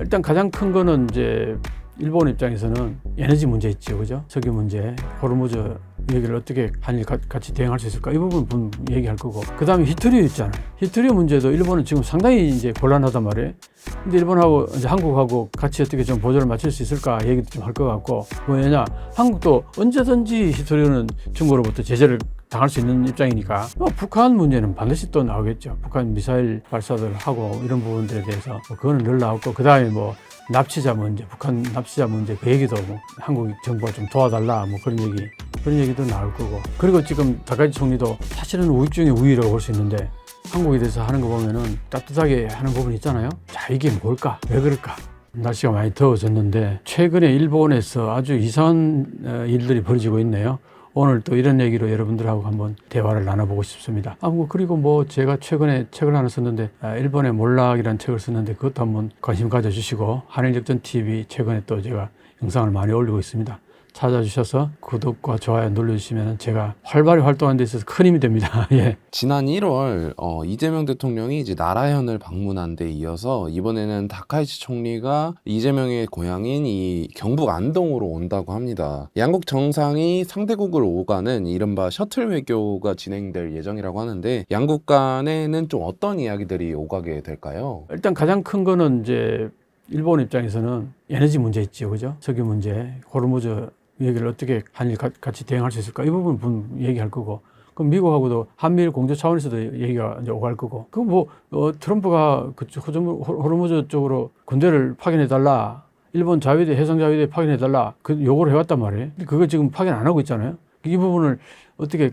일단 가장 큰 거는 이제 일본 입장에서는 에너지 문제 있죠, 그죠? 석유 문제, 호르무즈 얘기를 어떻게 한일 같이 대응할 수 있을까? 이 부분 얘기할 거고. 그 다음에 히토리오 있잖아요. 히토리오 문제도 일본은 지금 상당히 이제 곤란하단 말이에요. 근데 일본하고 이제 한국하고 같이 어떻게 좀 보조를 맞출 수 있을까 얘기도 좀 할 것 같고. 왜냐? 한국도 언제든지 히토리오는 중국으로부터 제재를 당할 수 있는 입장이니까 북한 문제는 반드시 또 나오겠죠. 북한 미사일 발사들 하고 이런 부분들에 대해서 그거는 늘 나왔고, 그 다음에 뭐 납치자 문제, 북한 납치자 문제 그 얘기도 뭐 한국 정부가 좀 도와달라 뭐 그런 얘기도 나올 거고. 그리고 지금 다카이치 총리도 사실은 우익 중에 우익이라고 볼 수 있는데 한국에 대해서 하는 거 보면은 따뜻하게 하는 부분이 있잖아요. 자, 이게 뭘까? 왜 그럴까? 날씨가 많이 더워졌는데 최근에 일본에서 아주 이상한 일들이 벌어지고 있네요. 오늘 또 이런 얘기로 여러분들하고 한번 대화를 나눠보고 싶습니다. 그리고 뭐 제가 최근에 책을 하나 썼는데, 일본의 몰락이라는 책을 썼는데 그것도 한번 관심 가져주시고, 한일역전TV 최근에 또 제가 영상을 많이 올리고 있습니다. 찾아주셔서 구독과 좋아요 눌러주시면 제가 활발히 활동하는 데 있어서 큰 힘이 됩니다. 예. 지난 1월 이재명 대통령이 이제 나라현을 방문한 데 이어서 이번에는 다카이치 총리가 이재명의 고향인 이 경북 안동으로 온다고 합니다. 양국 정상이 상대국을 오가는 이른바 셔틀 외교가 진행될 예정이라고 하는데, 양국 간에는 좀 어떤 이야기들이 오가게 될까요? 일단 가장 큰 거는 이제 일본 입장에서는 에너지 문제 있죠, 그죠? 석유 문제, 호르무즈 얘기를 어떻게 한일 같이 대응할 수 있을까? 이 부분 얘기할 거고. 그럼 미국하고도 한미일 공조 차원에서도 얘기가 이제 오갈 거고. 트럼프가 그쪽 호르무즈 쪽으로 군대를 파견해달라. 일본 자위대, 해상자위대 파견해달라. 요구를 해왔단 말이에요. 근데 그거 지금 파견 안 하고 있잖아요. 이 부분을 어떻게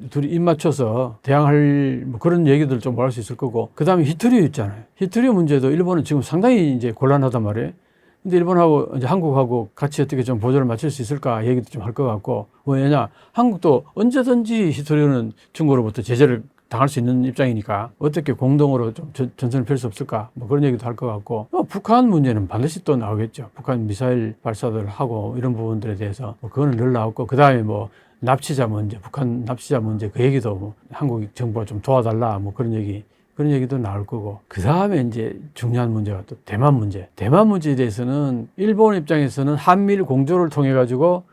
둘이 입 맞춰서 대항할 뭐 그런 얘기들 좀 할 수 있을 거고. 그 다음에 히토리오 있잖아요. 히토리오 문제도 일본은 지금 상당히 이제 곤란하단 말이에요. 근데 일본하고 이제 한국하고 같이 어떻게 좀 보조를 맞출 수 있을까 얘기도 좀 할 것 같고. 왜냐? 한국도 언제든지 히토리오는 중국으로부터 제재를 당할 수 있는 입장이니까 어떻게 공동으로 좀 전선을 펼 수 없을까 뭐 그런 얘기도 할 것 같고. 북한 문제는 반드시 또 나오겠죠. 북한 미사일 발사들 하고 이런 부분들에 대해서 그거는 늘 나왔고, 그 다음에 뭐 납치자 문제, 북한 납치자 문제 그 얘기도 뭐 한국 정부가 좀 도와달라 뭐 그런 얘기도 나올 거고. 그 다음에 이제 중요한 문제가 또 대만 문제. 대만 문제에 대해서는 일본 입장에서는 한미일 공조를 통해 가지고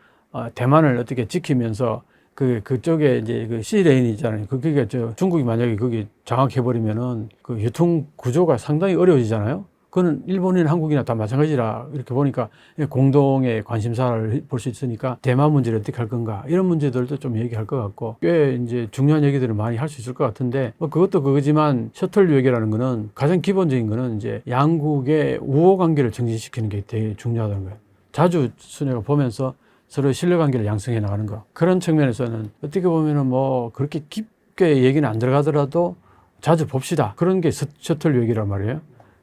대만을 어떻게 지키면서 그쪽에 이제 그 시레인이 있잖아요. 그게 중국이 만약에 거기 장악해버리면은 그 유통 구조가 상당히 어려워지잖아요. 그거는 일본이나 한국이나 다 마찬가지라 이렇게 보니까 공동의 관심사를 볼 수 있으니까 대만 문제를 어떻게 할 건가 이런 문제들도 좀 얘기할 것 같고, 꽤 이제 중요한 얘기들을 많이 할 수 있을 것 같은데, 그것도 그거지만 셔틀 외교라는 거는 가장 기본적인 거는 이제 양국의 우호 관계를 정진시키는 게 되게 중요하다는 거예요. 자주 순회가 보면서 서로 신뢰관계를 양성해 나가는 거. 그런 측면에서는 어떻게 보면은 뭐 그렇게 깊게 얘기는 안 들어가더라도 자주 봅시다. 그런 게 셔틀 외교란 말이에요.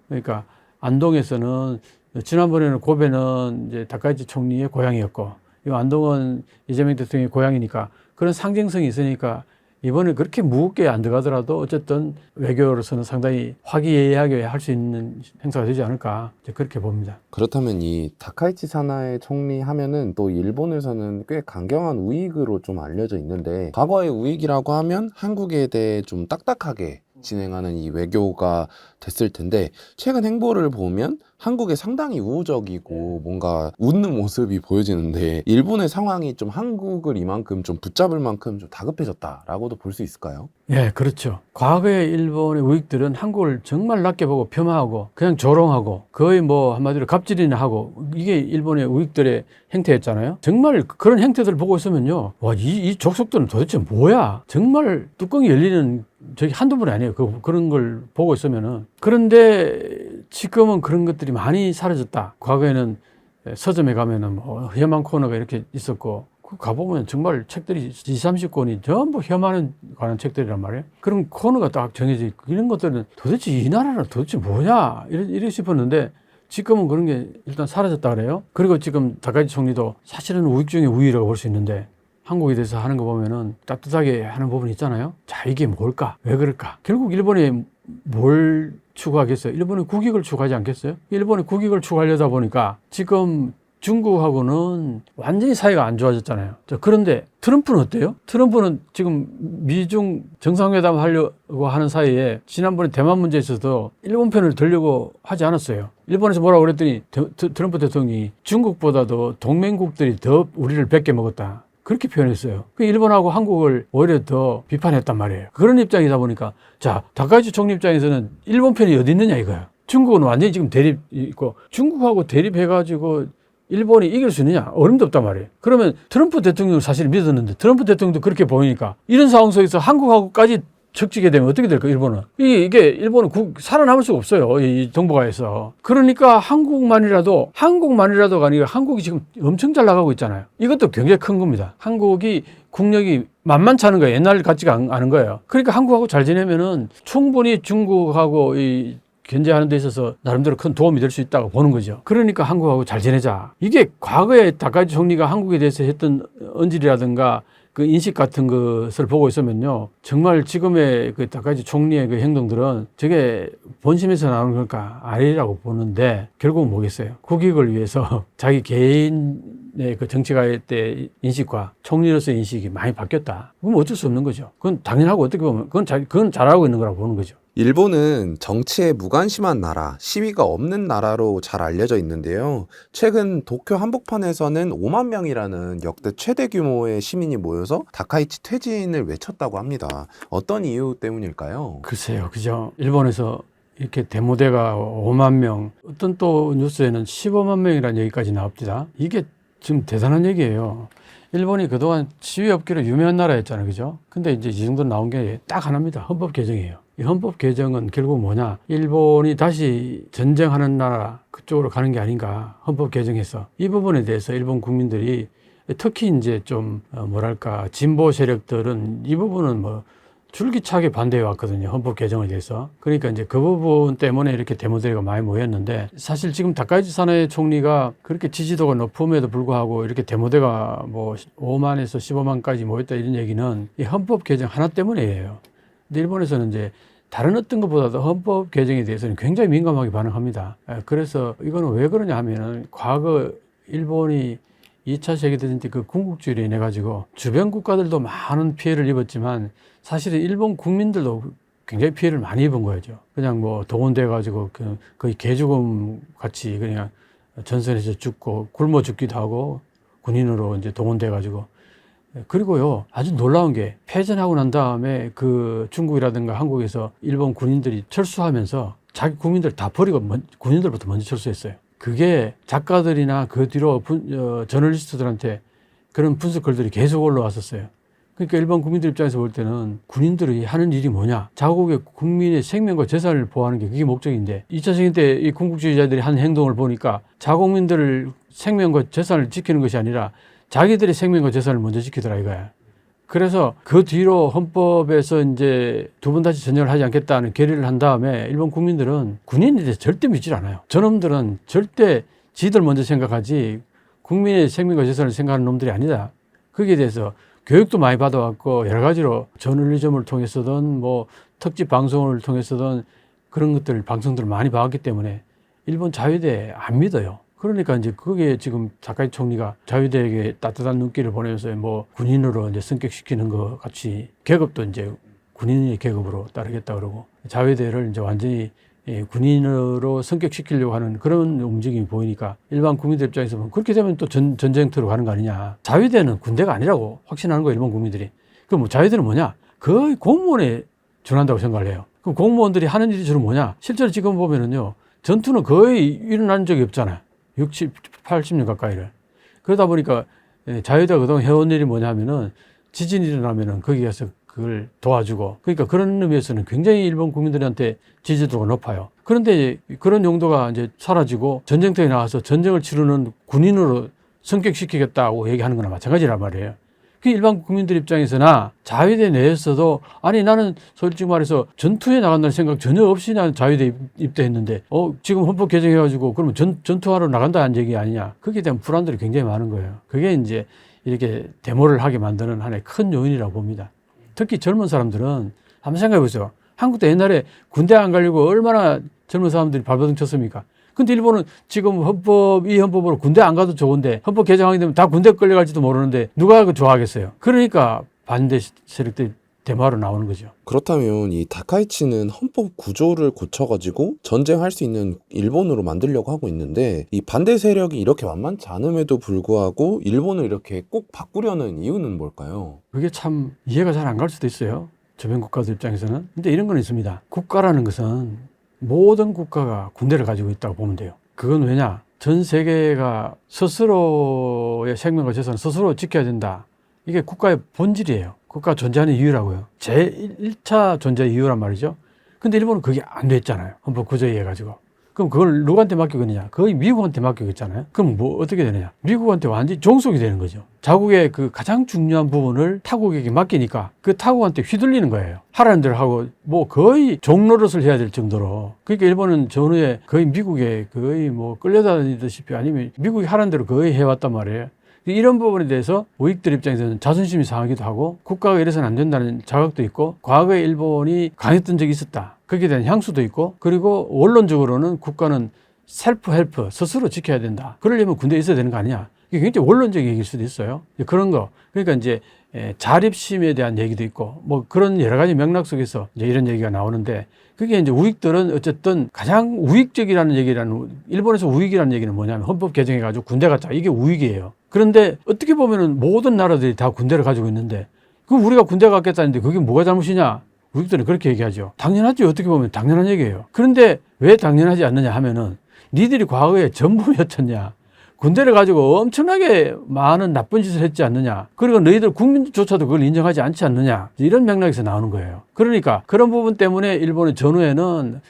그러니까 안동에서는 지난번에는 고베는 이제 다카이치 총리의 고향이었고, 이 안동은 이재명 대통령의 고향이니까 그런 상징성이 있으니까 이번에 그렇게 무겁게 안 들어가더라도 어쨌든 외교로서는 상당히 화기애애하게 할 수 있는 행사가 되지 않을까 그렇게 봅니다. 그렇다면 이 다카이치 사나이 총리 하면은 또 일본에서는 꽤 강경한 우익으로 좀 알려져 있는데, 과거의 우익이라고 하면 한국에 대해 좀 딱딱하게 진행하는 이 외교가 됐을 텐데, 최근 행보를 보면 한국에 상당히 우호적이고 뭔가 웃는 모습이 보여지는데, 일본의 상황이 좀 한국을 이만큼 좀 붙잡을 만큼 좀 다급해졌다라고도 볼 수 있을까요? 예, 그렇죠. 과거의 일본의 우익들은 한국을 정말 낮게 보고 폄하하고 그냥 조롱하고 거의 뭐 한마디로 갑질이나 하고, 이게 일본의 우익들의 행태였잖아요. 정말 그런 행태들을 보고 있으면요, 와, 이 족속들은 도대체 뭐야? 정말 뚜껑이 열리는 저기 한두 번이 아니에요. 그런 걸 보고 있으면은. 그런데 지금은 그런 것들이 많이 사라졌다. 과거에는 서점에 가면은 뭐 혐한 코너가 이렇게 있었고, 가보면 정말 책들이 20, 30권이 전부 혐한에 관한 책들이란 말이에요. 그런 코너가 딱 정해져 있고, 이런 것들은 도대체 이 나라는 도대체 뭐냐? 이래 싶었는데, 지금은 그런 게 일단 사라졌다 그래요. 그리고 지금 다카이치 총리도 사실은 우익 중에 우익이라고 볼 수 있는데, 한국에 대해서 하는 거 보면은 따뜻하게 하는 부분이 있잖아요. 자, 이게 뭘까? 왜 그럴까? 결국 일본이 뭘 추구하겠어요? 일본이 국익을 추구하지 않겠어요? 일본이 국익을 추구하려다 보니까 지금 중국하고는 완전히 사이가 안 좋아졌잖아요. 그런데 트럼프는 어때요? 트럼프는 지금 미중 정상회담 하려고 하는 사이에 지난번에 대만 문제에 있어서 일본 편을 들려고 하지 않았어요. 일본에서 뭐라고 그랬더니 트럼프 대통령이 중국보다도 동맹국들이 더 우리를 뺏겨 먹었다. 그렇게 표현했어요. 그 일본하고 한국을 오히려 더 비판했단 말이에요. 그런 입장이다 보니까 자, 다카이치 총리 입장에서는 일본 편이 어디 있느냐 이거야. 중국은 완전히 지금 대립 있고 중국하고 대립해가지고 일본이 이길 수 있느냐? 어림도 없단 말이에요. 그러면 트럼프 대통령을 사실 믿었는데 트럼프 대통령도 그렇게 보이니까 이런 상황 속에서 한국하고까지 적지게 되면 어떻게 될까, 일본은? 이게 일본은 살아남을 수가 없어요. 이 정보가에서. 그러니까 한국만이라도가 아니라 한국이 지금 엄청 잘 나가고 있잖아요. 이것도 굉장히 큰 겁니다. 한국이 국력이 만만치 않은 거예요. 옛날 같지가 않은 거예요. 그러니까 한국하고 잘 지내면은 충분히 중국하고 견제하는 데 있어서 나름대로 큰 도움이 될 수 있다고 보는 거죠. 그러니까 한국하고 잘 지내자. 이게 과거에 다카이치 총리가 한국에 대해서 했던 언질이라든가 그 인식 같은 것을 보고 있으면요. 정말 지금의 그 다카이치 총리의 그 행동들은 저게 본심에서 나오는 걸까 아니라고 보는데 결국은 뭐겠어요. 국익을 위해서 자기 개인의 그 정치가의 때 인식과 총리로서의 인식이 많이 바뀌었다. 그건 어쩔 수 없는 거죠. 그건 당연하고 어떻게 보면 그건 잘하고 있는 거라고 보는 거죠. 일본은 정치에 무관심한 나라, 시위가 없는 나라로 잘 알려져 있는데요. 최근 도쿄 한복판에서는 5만 명이라는 역대 최대 규모의 시민이 모여서 다카이치 퇴진을 외쳤다고 합니다. 어떤 이유 때문일까요? 글쎄요, 그죠. 일본에서 이렇게 데모대가 5만 명, 어떤 또 뉴스에는 15만 명이라는 얘기까지 나옵니다. 이게 지금 대단한 얘기예요. 일본이 그동안 시위 없기로 유명한 나라였잖아요. 그죠? 근데 이제 이 정도 나온 게 딱 하나입니다. 헌법 개정이에요. 이 헌법 개정은 결국 뭐냐? 일본이 다시 전쟁하는 나라 그쪽으로 가는 게 아닌가? 헌법 개정해서 이 부분에 대해서 일본 국민들이 특히 이제 좀 뭐랄까 진보 세력들은 이 부분은 뭐 줄기차게 반대해 왔거든요. 헌법 개정에 대해서. 그러니까 이제 그 부분 때문에 이렇게 데모대가 많이 모였는데 사실 지금 다카이치 사나이 총리가 그렇게 지지도가 높음에도 불구하고 이렇게 데모대가 뭐 5만에서 15만까지 모였다 이런 얘기는 이 헌법 개정 하나 때문이에요. 근데 일본에서는 이제 다른 어떤 것보다도 헌법 개정에 대해서는 굉장히 민감하게 반응합니다. 그래서 이거는 왜 그러냐 하면은 과거 일본이 2차 세계대전 때 그 군국주의로 인해 가지고 주변 국가들도 많은 피해를 입었지만 사실은 일본 국민들도 굉장히 피해를 많이 입은 거죠. 그냥 뭐 동원돼 가지고 거의 개죽음 같이 그냥 전선에서 죽고 굶어 죽기도 하고 군인으로 이제 동원돼 가지고 그리고요 아주 놀라운 게 패전하고 난 다음에 그 중국이라든가 한국에서 일본 군인들이 철수하면서 자기 국민들 다 버리고 군인들부터 먼저 철수했어요. 그게 작가들이나 그 뒤로 저널리스트들한테 그런 분석글들이 계속 올라왔었어요. 그러니까 일반 국민들 입장에서 볼 때는 군인들이 하는 일이 뭐냐? 자국의 국민의 생명과 재산을 보호하는 게 그게 목적인데 2차 세계 때 이 군국주의자들이 한 행동을 보니까 자국민들을 생명과 재산을 지키는 것이 아니라 자기들의 생명과 재산을 먼저 지키더라 이거야. 그래서 그 뒤로 헌법에서 이제 두 번 다시 전쟁을 하지 않겠다는 결의를 한 다음에 일본 국민들은 군인에 대해서 절대 믿질 않아요. 저놈들은 절대 지들 먼저 생각하지 국민의 생명과 재산을 생각하는 놈들이 아니다. 거기에 대해서 교육도 많이 받아왔고 여러 가지로 저널리즘을 통해서든 뭐 특집 방송을 통해서든 그런 것들 방송들을 많이 봐왔기 때문에 일본 자위대 안 믿어요. 그러니까 이제 그게 지금 다카이치 총리가 자위대에게 따뜻한 눈길을 보내면서 뭐 군인으로 이제 승격시키는 것 같이 계급도 이제 군인의 계급으로 따르겠다 그러고 자위대를 이제 완전히 군인으로 승격시키려고 하는 그런 움직임이 보이니까 일반 국민들 입장에서 보면 그렇게 되면 또 전쟁터로 가는 거 아니냐. 자위대는 군대가 아니라고 확신하는 거예요, 일본 국민들이. 그럼 뭐 자위대는 뭐냐? 거의 공무원에 준한다고 생각을 해요. 그럼 공무원들이 하는 일이 주로 뭐냐? 실제로 지금 보면은요, 전투는 거의 일어난 적이 없잖아요. 60, 80년 가까이를. 그러다 보니까 자유대가 그동안 해온 일이 뭐냐 하면은 지진이 일어나면은 거기 가서 그걸 도와주고 그러니까 그런 의미에서는 굉장히 일본 국민들한테 지지도가 높아요. 그런데 그런 용도가 이제 사라지고 전쟁터에 나와서 전쟁을 치르는 군인으로 성격시키겠다고 얘기하는 거나 마찬가지란 말이에요. 그 일반 국민들 입장에서나 자위대 내에서도 아니 나는 솔직히 말해서 전투에 나간다는 생각 전혀 없이 나는 자위대 입대했는데 지금 헌법 개정해가지고 그러면 전투하러 나간다는 얘기 아니냐. 거기에 대한 불안들이 굉장히 많은 거예요. 그게 이제 이렇게 데모를 하게 만드는 하나의 큰 요인이라고 봅니다. 특히 젊은 사람들은 한번 생각해 보세요. 한국도 옛날에 군대 안 가려고 얼마나 젊은 사람들이 발버둥 쳤습니까? 근데 일본은 지금 이 헌법으로 군대 안 가도 좋은데 헌법 개정하게 되면 다 군대 끌려갈지도 모르는데 누가 그 좋아하겠어요. 그러니까 반대 세력들이 대마로 나오는 거죠. 그렇다면 이 다카이치는 헌법 구조를 고쳐가지고 전쟁할 수 있는 일본으로 만들려고 하고 있는데 이 반대 세력이 이렇게 만만치 않음에도 불구하고 일본을 이렇게 꼭 바꾸려는 이유는 뭘까요? 그게 참 이해가 잘 안 갈 수도 있어요. 주변 국가들 입장에서는. 근데 이런 건 있습니다. 국가라는 것은 모든 국가가 군대를 가지고 있다고 보면 돼요. 그건 왜냐? 전 세계가 스스로의 생명과 재산을 스스로 지켜야 된다. 이게 국가의 본질이에요. 국가가 존재하는 이유라고요. 제1차 존재 이유란 말이죠. 근데 일본은 그게 안 됐잖아요. 헌법 구조에 의해 가지고. 그럼 그걸 누구한테 맡기겠느냐? 거의 미국한테 맡기겠잖아요. 그럼 뭐 어떻게 되느냐? 미국한테 완전히 종속이 되는 거죠. 자국의 그 가장 중요한 부분을 타국에게 맡기니까 그 타국한테 휘둘리는 거예요. 하라는 대로 하고 뭐 거의 종노릇을 해야 될 정도로. 그러니까 일본은 전후에 거의 미국에 거의 뭐 끌려다니듯이 아니면 미국이 하라는 대로 거의 해왔단 말이에요. 이런 부분에 대해서 우익들 입장에서는 자존심이 상하기도 하고 국가가 이래서는 안 된다는 자각도 있고 과거에 일본이 강했던 적이 있었다. 거기에 대한 향수도 있고 그리고 원론적으로는 국가는 셀프 헬프 스스로 지켜야 된다. 그러려면 군대에 있어야 되는 거 아니냐. 이게 굉장히 원론적인 얘기일 수도 있어요. 그런 거. 그러니까 이제 자립심에 대한 얘기도 있고 뭐 그런 여러 가지 맥락 속에서 이제 이런 얘기가 나오는데 그게 이제 우익들은 어쨌든 가장 우익적이라는 얘기라는 일본에서 우익이라는 얘기는 뭐냐면 헌법 개정해가지고 군대 갖자. 이게 우익이에요. 그런데 어떻게 보면은 모든 나라들이 다 군대를 가지고 있는데 그럼 우리가 군대 갖겠다는데 그게 뭐가 잘못이냐? 우익들은 그렇게 얘기하죠. 당연하지. 어떻게 보면 당연한 얘기예요. 그런데 왜 당연하지 않느냐 하면은 니들이 과거에 전부 였었냐? 군대를 가지고 엄청나게 많은 나쁜 짓을 했지 않느냐. 그리고 너희들 국민조차도 그걸 인정하지 않지 않느냐. 이런 맥락에서 나오는 거예요. 그러니까 그런 부분 때문에 일본의 전후에는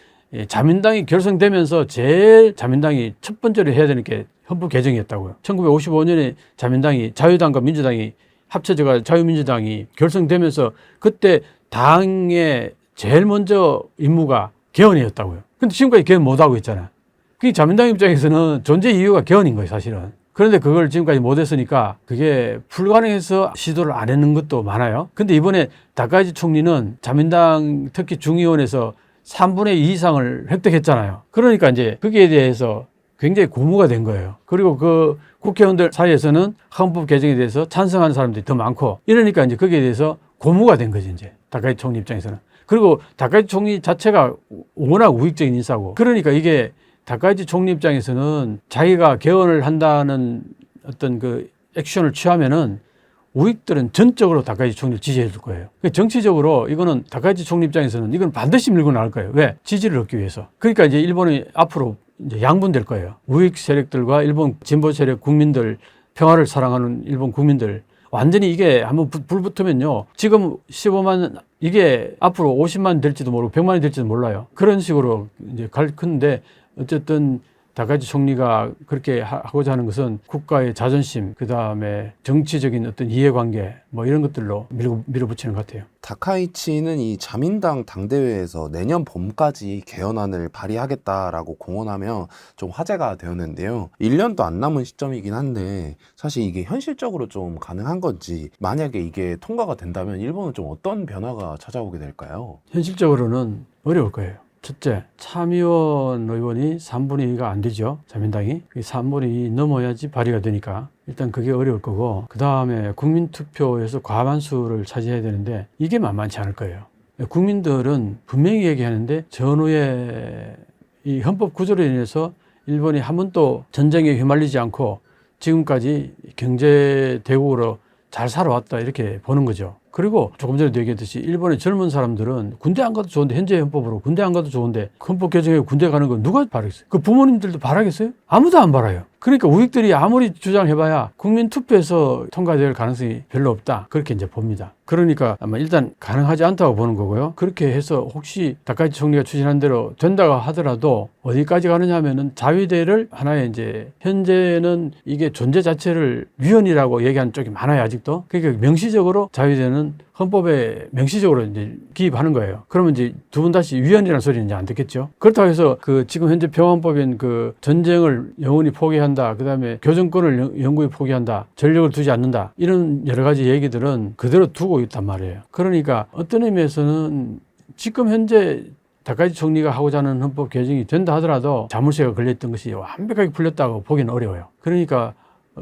자민당이 결성되면서 제일 자민당이 첫 번째로 해야 되는 게 헌법 개정이었다고요. 1955년에 자민당이 자유당과 민주당이 합쳐져가 자유민주당이 결성되면서 그때 당의 제일 먼저 임무가 개헌이었다고요. 근데 지금까지 개헌 못하고 있잖아요. 그 자민당 입장에서는 존재 이유가 개헌인 거예요, 사실은. 그런데 그걸 지금까지 못했으니까 그게 불가능해서 시도를 안 했는 것도 많아요. 근데 이번에 다카이치 총리는 자민당 특히 중의원에서 3분의 2 이상을 획득했잖아요. 그러니까 이제 거기에 대해서 굉장히 고무가 된 거예요. 그리고 그 국회의원들 사이에서는 헌법 개정에 대해서 찬성하는 사람들이 더 많고 이러니까 이제 거기에 대해서 고무가 된 거지, 이제. 다카이치 총리 입장에서는. 그리고 다카이치 총리 자체가 워낙 우익적인 인사고 그러니까 이게 다카이치 총리 입장에서는 자기가 개헌을 한다는 어떤 그 액션을 취하면은 우익들은 전적으로 다카이치 총리를 지지해 줄 거예요. 정치적으로 이거는 다카이치 총리 입장에서는 이건 반드시 밀고 나갈 거예요. 왜? 지지를 얻기 위해서. 그러니까 이제 일본이 앞으로 이제 양분될 거예요. 우익 세력들과 일본 진보 세력 국민들, 평화를 사랑하는 일본 국민들. 완전히 이게 한번 불 붙으면요. 지금 15만, 이게 앞으로 50만 될지도 모르고 100만이 될지도 몰라요. 그런 식으로 이제 갈 건데 어쨌든 다카이치 총리가 그렇게 하고자 하는 것은 국가의 자존심, 그 다음에 정치적인 어떤 이해관계 뭐 이런 것들로 밀어붙이는 것 같아요. 다카이치는 이 자민당 당대회에서 내년 봄까지 개헌안을 발의하겠다라고 공언하며 좀 화제가 되었는데요. 1년도 안 남은 시점이긴 한데 사실 이게 현실적으로 좀 가능한 건지 만약에 이게 통과가 된다면 일본은 좀 어떤 변화가 찾아오게 될까요? 현실적으로는 어려울 거예요. 첫째, 참의원 의원이 3분의 2가 안 되죠. 자민당이. 3분의 2 넘어야지 발의가 되니까. 일단 그게 어려울 거고, 그 다음에 국민투표에서 과반수를 차지해야 되는데, 이게 만만치 않을 거예요. 국민들은 분명히 얘기하는데, 전후에 이 헌법 구조로 인해서 일본이 한 번도 전쟁에 휘말리지 않고 지금까지 경제 대국으로 잘 살아왔다, 이렇게 보는 거죠. 그리고 조금 전에도 얘기했듯이 일본의 젊은 사람들은 군대 안 가도 좋은데, 현재 헌법으로 군대 안 가도 좋은데 헌법 개정에 군대 가는 거 누가 바라겠어요? 그 부모님들도 바라겠어요? 아무도 안 바라요. 그러니까 우익들이 아무리 주장해봐야 국민 투표에서 통과될 가능성이 별로 없다. 그렇게 이제 봅니다. 그러니까 아마 일단 가능하지 않다고 보는 거고요. 그렇게 해서 혹시 다카이치 총리가 추진한 대로 된다고 하더라도 어디까지 가느냐 하면은 자위대를 하나의 이제 현재는 이게 존재 자체를 위헌이라고 얘기하는 쪽이 많아요, 아직도. 그러니까 명시적으로 자위대는 헌법에 명시적으로 이제 기입하는 거예요. 그러면 이제 두 번 다시 위헌이라는 소리는 이제 안 듣겠죠. 그렇다고 해서 그 지금 현재 평화헌법인 그 전쟁을 영원히 포기한다. 그 다음에 교정권을 영구히 포기한다. 전력을 두지 않는다. 이런 여러 가지 얘기들은 그대로 두고 있단 말이에요. 그러니까 어떤 의미에서는 지금 현재 다카이치 총리가 하고자 하는 헌법 개정이 된다 하더라도 자물쇠가 걸려있던 것이 완벽하게 풀렸다고 보기는 어려워요. 그러니까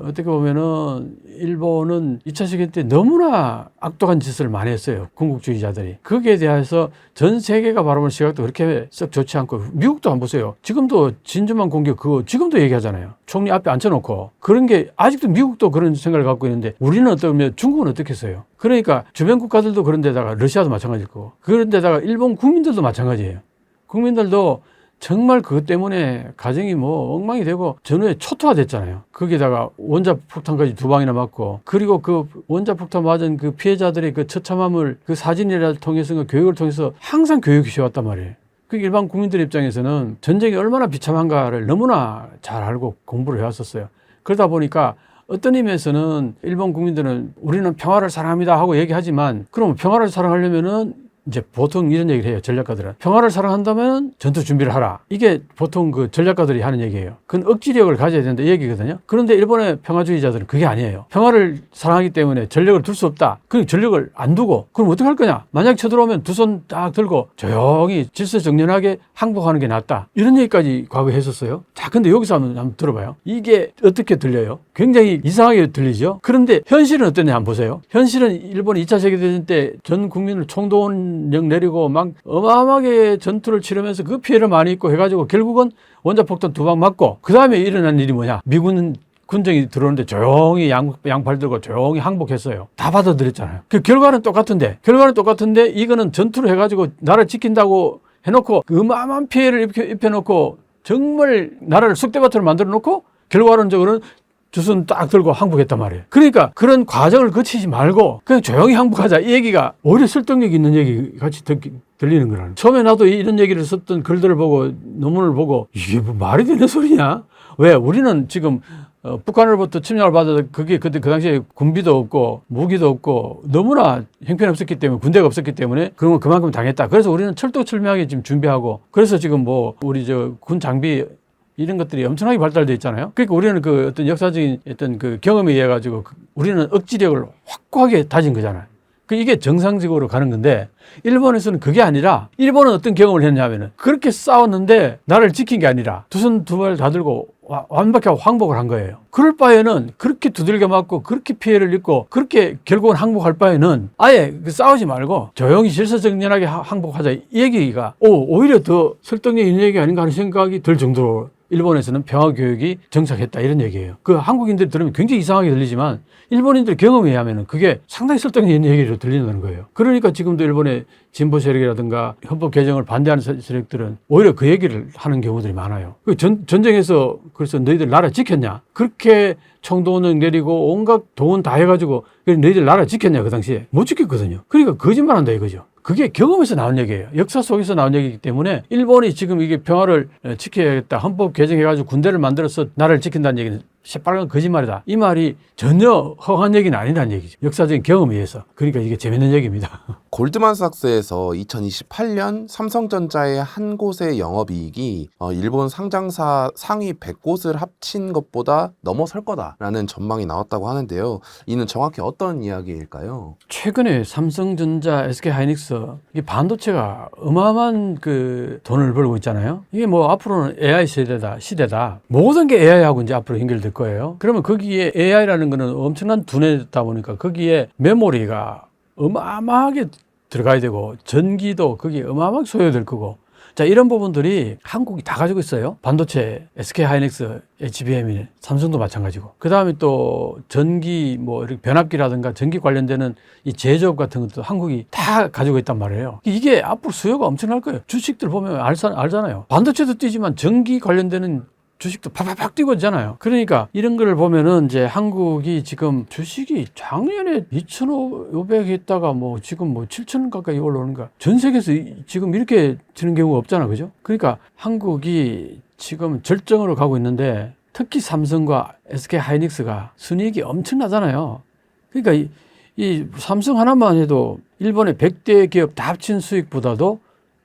어떻게 보면은 일본은 2차 세계 때 너무나 악독한 짓을 많이 했어요. 군국주의자들이. 거기에 대해서 전 세계가 바라보는 시각도 그렇게 썩 좋지 않고 미국도 한번 보세요. 지금도 진주만 공격 그거 지금도 얘기하잖아요. 총리 앞에 앉혀놓고 그런 게 아직도 미국도 그런 생각을 갖고 있는데 우리는 어떠면 중국은 어떻겠어요? 그러니까 주변 국가들도 그런 데다가 러시아도 마찬가지일 거고 그런 데다가 일본 국민들도 마찬가지예요. 국민들도 정말 그것 때문에 가정이 뭐 엉망이 되고 전후에 초토화됐잖아요. 거기다가 원자폭탄까지 2방이나 맞고 그리고 그 원자폭탄 맞은 그 피해자들의 그 처참함을 그 사진이라 통해서 그 교육을 통해서 항상 교육이 쉬웠단 말이에요. 그 일반 국민들 입장에서는 전쟁이 얼마나 비참한가를 너무나 잘 알고 공부를 해왔었어요. 그러다 보니까 어떤 의미에서는 일본 국민들은 우리는 평화를 사랑합니다 하고 얘기하지만 그럼 평화를 사랑하려면은 이제 보통 이런 얘기를 해요. 전략가들은. 평화를 사랑한다면 전투 준비를 하라. 이게 보통 그 전략가들이 하는 얘기예요. 그건 억지력을 가져야 된다 이 얘기거든요. 그런데 일본의 평화주의자들은 그게 아니에요. 평화를 사랑하기 때문에 전력을 둘 수 없다. 그럼 전력을 안 두고 그럼 어떻게 할 거냐? 만약 쳐들어오면 두 손 딱 들고 조용히 질서정연하게 항복하는 게 낫다. 이런 얘기까지 과거에 했었어요. 자, 근데 여기서 한번 들어봐요. 이게 어떻게 들려요? 굉장히 이상하게 들리죠? 그런데 현실은 어땠냐 한번 보세요. 현실은 일본이 2차 세계대전 때 전 국민을 총동원령 내리고 막 어마어마하게 전투를 치르면서 그 피해를 많이 입고 해가지고 결국은 원자폭탄 2방 맞고 그 다음에 일어난 일이 뭐냐? 미군은 군정이 들어오는데 조용히 양팔 들고 조용히 항복했어요. 다 받아들였잖아요. 그 결과는 똑같은데 이거는 전투를 해가지고 나라를 지킨다고 해놓고 그 어마어마한 피해를 입혀놓고 정말 나라를 쑥대밭으로 만들어 놓고 결과론적으로는 두 손 딱 들고 항복했단 말이에요. 그러니까 그런 과정을 거치지 말고 그냥 조용히 항복하자 이 얘기가 오히려 설득력 있는 얘기 같이 들리는 거라는. 처음에 나도 이런 얘기를 썼던 글들을 보고 논문을 보고 이게 뭐 말이 되는 소리냐? 왜 우리는 지금 북한으로부터 침략을 받아서 그게 그때 그 당시에 군비도 없고 무기도 없고 너무나 형편없었기 때문에 군대가 없었기 때문에 그런 거 그만큼 당했다. 그래서 우리는 철두철미하게 지금 준비하고 그래서 지금 뭐 우리 저 군 장비 이런 것들이 엄청나게 발달되어 있잖아요. 그러니까 우리는 그 어떤 역사적인 어떤 그 경험에 의해 가지고 우리는 억지력을 확고하게 다진 거잖아요. 이게 정상적으로 가는 건데 일본에서는 그게 아니라 일본은 어떤 경험을 했냐면은 그렇게 싸웠는데 나를 지킨 게 아니라 두 손 두 발 다 들고 완벽하게 항복을 한 거예요. 그럴 바에는 그렇게 두들겨 맞고 그렇게 피해를 입고 그렇게 결국은 항복할 바에는 아예 싸우지 말고 조용히 질서정연하게 항복하자 이 얘기가 오히려 더 설득력 있는 얘기 아닌가 하는 생각이 들 정도로 일본에서는 평화교육이 정착했다 이런 얘기예요. 그 한국인들이 들으면 굉장히 이상하게 들리지만 일본인들 경험에 의하면 그게 상당히 설득력 있는 얘기로 들리는 거예요. 그러니까 지금도 일본의 진보 세력이라든가 헌법 개정을 반대하는 세력들은 오히려 그 얘기를 하는 경우들이 많아요. 전쟁에서 그래서 너희들 나라 지켰냐? 그렇게 총동원 내리고 온갖 동원 다 해가지고 너희들 나라 지켰냐? 그 당시에 못 지켰거든요. 그러니까 거짓말한다 이거죠. 그게 경험에서 나온 얘기예요. 역사 속에서 나온 얘기이기 때문에 일본이 지금 이게 평화를 지켜야겠다. 헌법 개정해가지고 군대를 만들어서 나라를 지킨다는 얘기는 새빨간 거짓말이다. 이 말이 전혀 허한 얘기는 아니라는 얘기죠. 역사적인 경험에 의해서. 그러니까 이게 재밌는 얘기입니다. 골드만삭스에서 2028년 삼성전자의 한 곳의 영업이익이 일본 상장사 상위 100곳을 합친 것보다 넘어설 거다라는 전망이 나왔다고 하는데요. 이는 정확히 어떤 이야기일까요? 최근에 삼성전자, SK하이닉스 이 반도체가 어마어마한 그 돈을 벌고 있잖아요. 이게 뭐 앞으로는 AI 시대다. 모든 게 AI하고 이제 앞으로 연결될 거예요. 그러면 거기에 AI라는 거는 엄청난 두뇌다 보니까 거기에 메모리가 어마어마하게 들어가야 되고 전기도 거기에 어마어마하게 소요될 거고 자 이런 부분들이 한국이 다 가지고 있어요. 반도체, SK하이닉스, HBM이 삼성도 마찬가지고 그 다음에 또 전기 뭐 이렇게 변압기라든가 전기 관련되는 이 제조업 같은 것도 한국이 다 가지고 있단 말이에요. 이게 앞으로 수요가 엄청날 거예요. 주식들 보면 알잖아요. 반도체도 뛰지만 전기 관련되는 주식도 팍팍팍 뛰고 있잖아요. 그러니까 이런 걸 보면은 이제 한국이 지금 주식이 작년에 2,500 했다가 뭐 지금 뭐 7,000 가까이 올라오는가. 전 세계에서 지금 이렇게 되는 경우가 없잖아. 그죠? 그러니까 한국이 지금 절정으로 가고 있는데 특히 삼성과 SK하이닉스가 순이익이 엄청나잖아요. 그러니까 이 삼성 하나만 해도 일본의 100대 기업 다 합친 수익보다도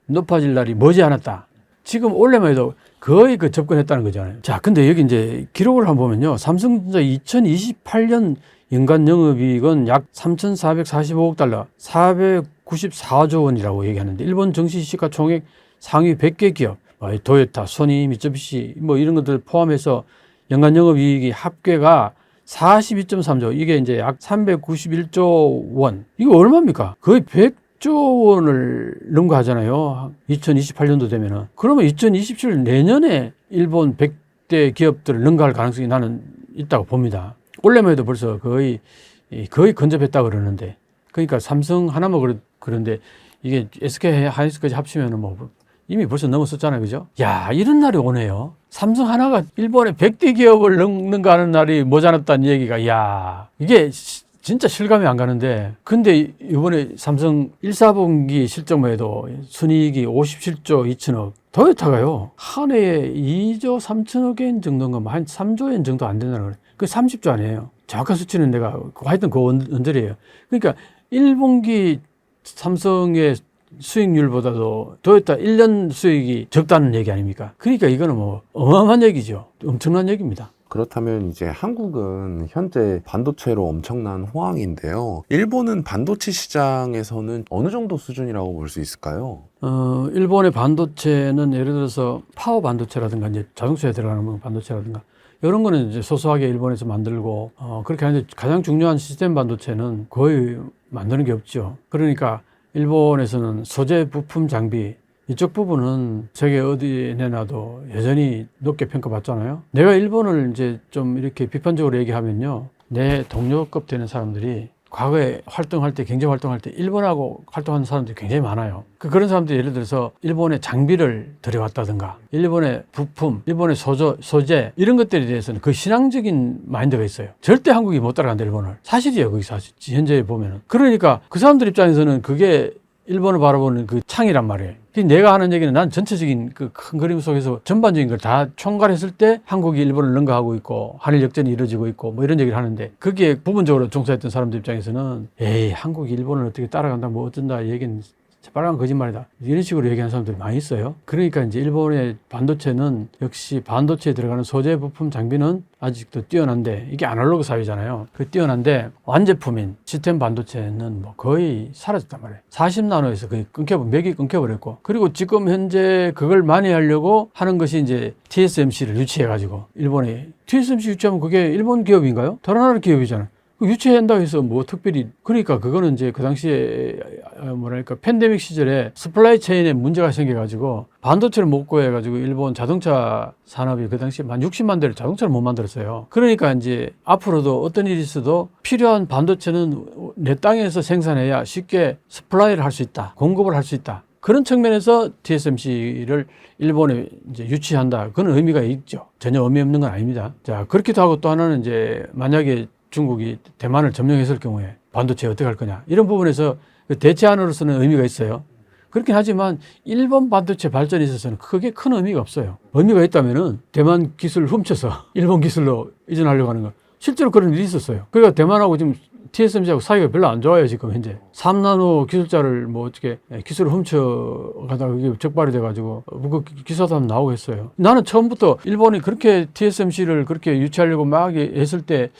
높아질 날이 머지않았다. 지금 올해만 해도 거의 그 접근했다는 거잖아요. 자, 근데 여기 이제 기록을 한번 보면요. 삼성전자 2028년 연간 영업이익은 약 3,445억 달러, 494조 원이라고 얘기하는데 일본 정시 시가총액 상위 100개 기업, 도요타, 소니, 미쯔비시 뭐 이런 것들 포함해서 연간 영업이익이 합계가 42.3조. 이게 이제 약 391조 원. 이거 얼마입니까? 거의 100조 원을 넘어가잖아요. 2028년도 되면은. 그러면 2027 내년에 일본 100대 기업들을 능가할 가능성이 나는 있다고 봅니다. 올해만 해도 벌써 거의 근접했다 그러는데. 그러니까 삼성 하나만 그런데 이게 SK 하이닉스까지 합치면은 뭐 이미 벌써 넘었었잖아요. 그죠? 야, 이런 날이 오네요. 삼성 하나가 일본의 100대 기업을 능가하는 날이 모자랐다는 얘기가, 야, 이게 진짜 실감이 안 가는데, 근데 이번에 삼성 1사분기 실적만 해도 순이익이 57조 2천억, 토요타가요, 한 해에 2조 3천억 엔 정도인가, 한 3조 엔 정도 안 된다는 거예요. 그 30조 아니에요. 정확한 수치는 내가 하여튼 그 언저리예요. 그러니까 1분기 삼성의 수익률보다도 토요타 1년 수익이 적다는 얘기 아닙니까? 그러니까 이거는 뭐 어마어마한 얘기죠. 엄청난 얘기입니다. 그렇다면 이제 한국은 현재 반도체로 엄청난 호황인데요. 일본은 반도체 시장에서는 어느 정도 수준이라고 볼 수 있을까요? 일본의 반도체는 예를 들어서 파워 반도체라든가 이제 자동차에 들어가는 반도체라든가 이런 거는 이제 소소하게 일본에서 만들고 그렇게 하는데 가장 중요한 시스템 반도체는 거의 만드는 게 없죠. 그러니까 일본에서는 소재, 부품, 장비 이쪽 부분은 세계 어디에 내놔도 여전히 높게 평가받잖아요. 내가 일본을 이제 좀 이렇게 비판적으로 얘기하면요. 내 동료급 되는 사람들이 과거에 활동할 때, 경제 활동할 때 일본하고 활동하는 사람들이 굉장히 많아요. 그런 사람들이 예를 들어서 일본의 장비를 들여왔다든가 일본의 부품, 일본의 소재 이런 것들에 대해서는 그 신앙적인 마인드가 있어요. 절대 한국이 못 따라간다, 일본을. 사실이에요, 그게 사실. 현재 보면은. 그러니까 그 사람들 입장에서는 그게 일본을 바라보는 그 창이란 말이에요. 내가 하는 얘기는 난 전체적인 그 큰 그림 속에서 전반적인 걸 다 총괄했을 때 한국이 일본을 능가하고 있고 한일 역전이 이루어지고 있고 뭐 이런 얘기를 하는데 그게 부분적으로 종사했던 사람들 입장에서는 에이, 한국이 일본을 어떻게 따라간다 뭐 어쩐다 얘기는 빨간 거짓말이다. 이런 식으로 얘기하는 사람들이 많이 있어요. 그러니까 이제 일본의 반도체는 역시 반도체에 들어가는 소재, 부품, 장비는 아직도 뛰어난데 이게 아날로그 사회잖아요. 그 뛰어난데 완제품인 시스템 반도체는 뭐 거의 사라졌단 말이에요. 40나노에서 거의 맥이 끊겨버렸고 그리고 지금 현재 그걸 많이 하려고 하는 것이 이제 TSMC를 유치해가지고 일본에 TSMC 유치하면 그게 일본 기업인가요? 다른 나라 기업이잖아요. 유치한다고 해서 뭐 특별히 그러니까 그거는 이제 그 당시에 뭐랄까 팬데믹 시절에 서플라이 체인에 문제가 생겨가지고 반도체를 못 구해가지고 일본 자동차 산업이 그 당시에 한 60만 대를 자동차를 못 만들었어요. 그러니까 이제 앞으로도 어떤 일이 있어도 필요한 반도체는 내 땅에서 생산해야 쉽게 서플라이를 할 수 있다, 공급을 할 수 있다. 그런 측면에서 TSMC를 일본에 이제 유치한다. 그런 의미가 있죠. 전혀 의미 없는 건 아닙니다. 자, 그렇기도 하고 또 하나는 이제 만약에 중국이 대만을 점령했을 경우에 반도체 어떻게 할 거냐 이런 부분에서 대체안으로서는 의미가 있어요. 그렇긴 하지만 일본 반도체 발전에 있어서는 크게 큰 의미가 없어요. 의미가 있다면은 대만 기술을 훔쳐서 일본 기술로 이전하려고 하는 거 실제로 그런 일이 있었어요. 그러니까 대만하고 지금 TSMC하고 사이가 별로 안 좋아요. 지금 현재 3나노 기술자를 뭐 어떻게 기술을 훔쳐가다가 그게 적발이 돼가지고 그 기사도 한번 나오고 했어요. 나는 처음부터 일본이 그렇게 TSMC를 그렇게 유치하려고 막 했을 때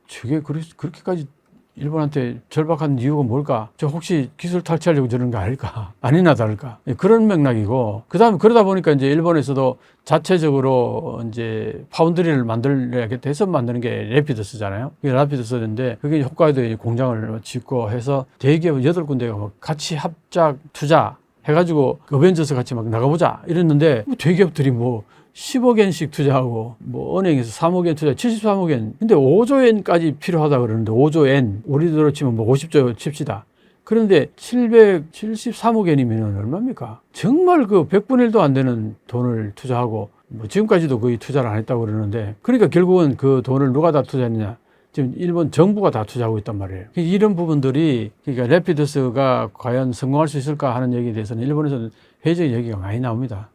저게 그렇게까지 일본한테 절박한 이유가 뭘까? 저 혹시 기술 탈취하려고 저러는 거 아닐까? 아니나 다를까? 그런 맥락이고, 그 다음에 그러다 보니까 이제 일본에서도 자체적으로 이제 파운드리를 만들려겠다 해서 만드는 게 래피더스잖아요. 그게 래피더스인데, 그게 홋카이도에 공장을 짓고 해서 대기업 8군데가 같이 합작 투자 해가지고 어벤져스 같이 막 나가보자 이랬는데, 대기업들이 뭐 10억엔씩 투자하고 뭐 은행에서 3억엔 투자 73억엔 근데 5조엔까지 필요하다 그러는데 5조엔 우리들로 치면 뭐 50조 칩시다. 그런데 773억엔이면 얼마입니까? 정말 그 100분의 1도 안 되는 돈을 투자하고 뭐 지금까지도 거의 투자를 안 했다고 그러는데 그러니까 결국은 그 돈을 누가 다 투자했느냐? 지금 일본 정부가 다 투자하고 있단 말이에요. 이런 부분들이 그러니까 래피더스가 과연 성공할 수 있을까 하는 얘기에 대해서는 일본에서는 회의적인 얘기가 많이 나옵니다.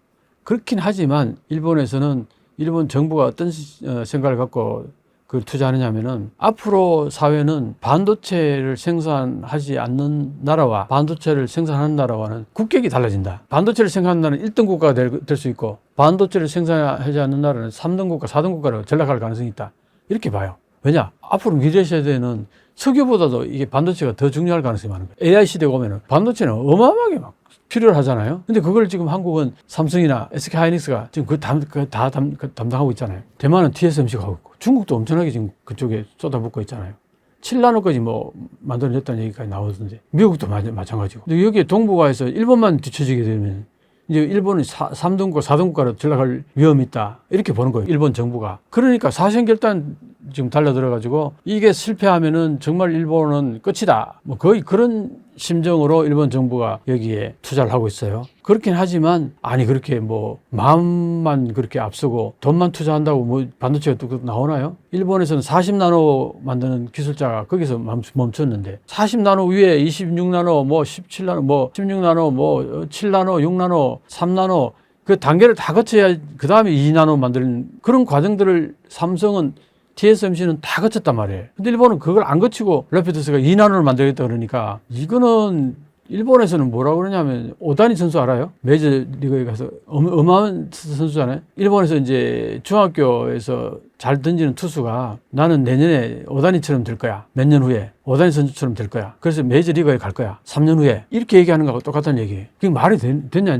그렇긴 하지만 일본에서는 일본 정부가 어떤 생각을 갖고 그걸 투자하느냐면은 앞으로 사회는 반도체를 생산하지 않는 나라와 반도체를 생산하는 나라와는 국격이 달라진다. 반도체를 생산하는 나라는 1등 국가가 될 수 있고 반도체를 생산하지 않는 나라는 3등 국가, 4등 국가로 전락할 가능성이 있다. 이렇게 봐요. 왜냐? 앞으로 미래 세대는 석유보다도 이게 반도체가 더 중요할 가능성이 많은 거예요. AI 시대가 오면은 반도체는 어마어마하게 막 필요를 하잖아요. 근데 그걸 지금 한국은 삼성이나 SK 하이닉스가 지금 다 담당하고 있잖아요. 대만은 TSMC가 하고 있고 중국도 엄청나게 지금 그쪽에 쏟아붓고 있잖아요. 7나노까지 뭐 만들어냈다는 얘기까지 나오던데 미국도 마찬가지고. 근데 여기에 동북아에서 일본만 뒤처지게 되면 이제 일본은 3등국, 4등국가로 들어갈 위험이 있다. 이렇게 보는 거예요. 일본 정부가. 그러니까 사생결단 지금 달려들어가지고 이게 실패하면은 정말 일본은 끝이다. 뭐 거의 그런 심정으로 일본 정부가 여기에 투자를 하고 있어요. 그렇긴 하지만 아니 그렇게 뭐 마음만 그렇게 앞서고 돈만 투자한다고 뭐 반도체가 또 나오나요? 일본에서는 40나노 만드는 기술자가 거기서 멈췄는데 40나노 위에 26나노 뭐 17나노 뭐 16나노 뭐 7나노 6나노 3나노 그 단계를 다 거쳐야 그 다음에 2나노 만드는 그런 과정들을 삼성은 TSMC는 다 거쳤단 말이에요. 근데 일본은 그걸 안 거치고 래피드스가 2나노를 만들겠다 그러니까 이거는 일본에서는 뭐라고 그러냐면 오다니 선수 알아요? 메이저리그에 가서 어마어마한 선수잖아요. 일본에서 이제 중학교에서 잘 던지는 투수가 나는 내년에 오다니처럼 될 거야. 몇 년 후에 오다니 선수처럼 될 거야. 그래서 메이저리그에 갈 거야. 3년 후에. 이렇게 얘기하는 거하고 똑같다는 얘기예요. 그게 말이 되냐.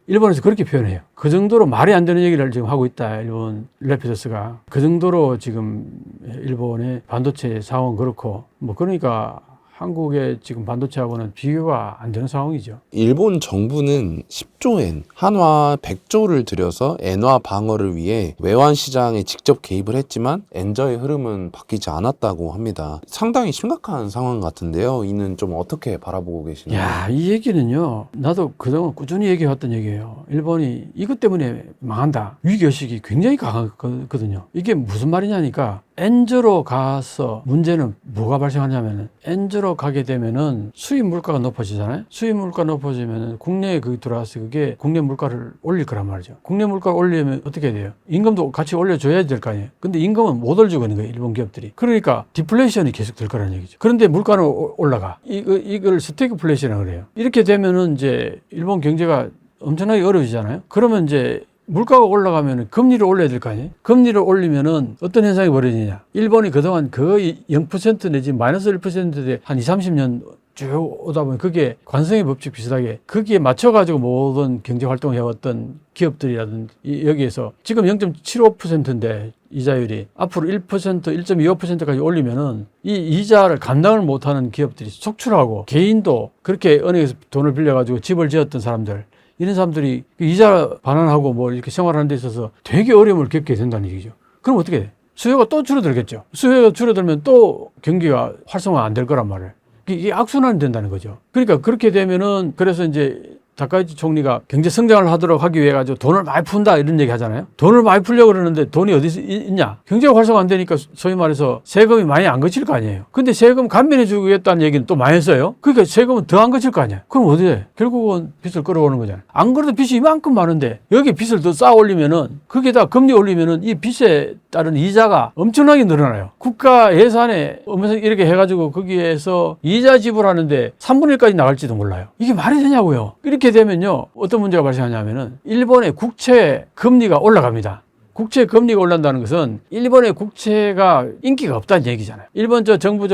일본에서 그렇게 표현해요. 그 정도로 말이 안 되는 얘기를 지금 하고 있다. 일본 래피더스가. 그 정도로 지금 일본의 반도체 상황은 그렇고 뭐 그러니까 한국의 지금 반도체하고는 비교가 안 되는 상황이죠. 일본 정부는 10조엔, 한화 100조를 들여서 엔화 방어를 위해 외환 시장에 직접 개입을 했지만 엔저의 흐름은 바뀌지 않았다고 합니다. 상당히 심각한 상황 같은데요. 이는 좀 어떻게 바라보고 계시나요? 야, 이 얘기는요. 나도 그동안 꾸준히 얘기해왔던 얘기예요. 일본이 이것 때문에 망한다. 위기의식이 굉장히 강하거든요. 이게 무슨 말이냐니까 엔저로 가서 문제는 뭐가 발생하냐면은 엔저로 가게 되면은 수입 물가가 높아지잖아요. 수입 물가 높아지면은 국내에 들어와서 그게 국내 물가를 올릴 거란 말이죠. 국내 물가를 올리면 어떻게 돼요? 임금도 같이 올려줘야 될 거 아니에요. 근데 임금은 못 올려주고 있는 거예요. 일본 기업들이. 그러니까 디플레이션이 계속 될 거라는 얘기죠. 그런데 물가는 올라가. 이걸 스태그플레이션이라고 그래요. 이렇게 되면은 이제 일본 경제가 엄청나게 어려워지잖아요. 그러면 이제 물가가 올라가면 금리를 올려야 될 거 아니에요? 금리를 올리면은 어떤 현상이 벌어지냐? 일본이 그동안 거의 0% 내지 마이너스 1%대 한 20, 30년 쭉 오다 보면 그게 관성의 법칙 비슷하게 거기에 맞춰가지고 모든 경제 활동을 해왔던 기업들이라든지 여기에서 지금 0.75%인데 이자율이 앞으로 1%, 1.25%까지 올리면은 이 이자를 감당을 못하는 기업들이 속출하고 개인도 그렇게 은행에서 돈을 빌려가지고 집을 지었던 사람들 이런 사람들이 이자 반환하고 뭐 이렇게 생활하는 데 있어서 되게 어려움을 겪게 된다는 얘기죠. 그럼 어떻게 돼? 수요가 또 줄어들겠죠. 수요가 줄어들면 또 경기가 활성화 안 될 거란 말이에요. 이게 악순환이 된다는 거죠. 그러니까 그렇게 되면은 그래서 이제 다카이치 총리가 경제 성장을 하도록 하기 위해 가지고 돈을 많이 푼다 이런 얘기 하잖아요. 돈을 많이 풀려고 그러는데 돈이 어디서 있냐? 경제가 활성화 안 되니까 소위 말해서 세금이 많이 안 거칠 거 아니에요. 근데 세금 감면해 주겠다는 얘기는 또 많이 했어요. 그러니까 세금은 더 안 거칠 거 아니야. 그럼 어디 돼? 결국은 빚을 끌어오는 거잖아요. 안 그래도 빚이 이만큼 많은데 여기 빚을 더 쌓아 올리면은 거기에다 금리 올리면은 이 빚에 따른 이자가 엄청나게 늘어나요. 국가 예산에 이렇게 해가지고 거기에서 이자 지불하는데 3분의 1까지 나갈지도 몰라요. 이게 말이 되냐고요. 이렇게 되면요. 어떤 문제가 발생하냐면은 일본의 국채 금리가 올라갑니다. 국채 금리가 올라간다는 것은 일본의 국채가 인기가 없다는 얘기잖아요. 일본 정부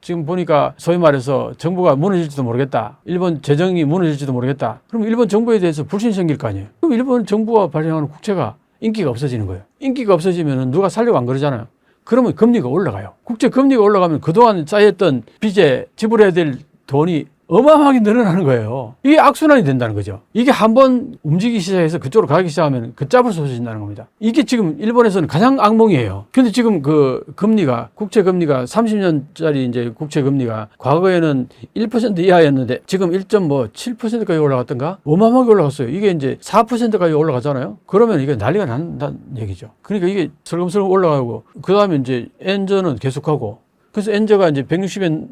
지금 보니까 소위 말해서 정부가 무너질지도 모르겠다. 일본 재정이 무너질지도 모르겠다. 그럼 일본 정부에 대해서 불신이 생길 거 아니에요. 그럼 일본 정부가 발행하는 국채가 인기가 없어지는 거예요. 인기가 없어지면 누가 살려고 안 그러잖아요. 그러면 금리가 올라가요. 국채 금리가 올라가면 그동안 쌓였던 빚에 지불해야 될 돈이 어마어마하게 늘어나는 거예요. 이게 악순환이 된다는 거죠. 이게 한번 움직이기 시작해서 그쪽으로 가기 시작하면 걷잡을 수 없어진다는 겁니다. 이게 지금 일본에서는 가장 악몽이에요. 근데 지금 그 금리가, 국채 금리가 30년짜리 이제 국채 금리가 과거에는 1% 이하였는데 지금 1.7%까지 올라갔던가? 어마어마하게 올라갔어요. 이게 이제 4%까지 올라가잖아요. 그러면 이게 난리가 난다는 얘기죠. 그러니까 이게 슬금슬금 올라가고, 그 다음에 이제 엔저는 계속하고, 그래서 엔저가 이제 160엔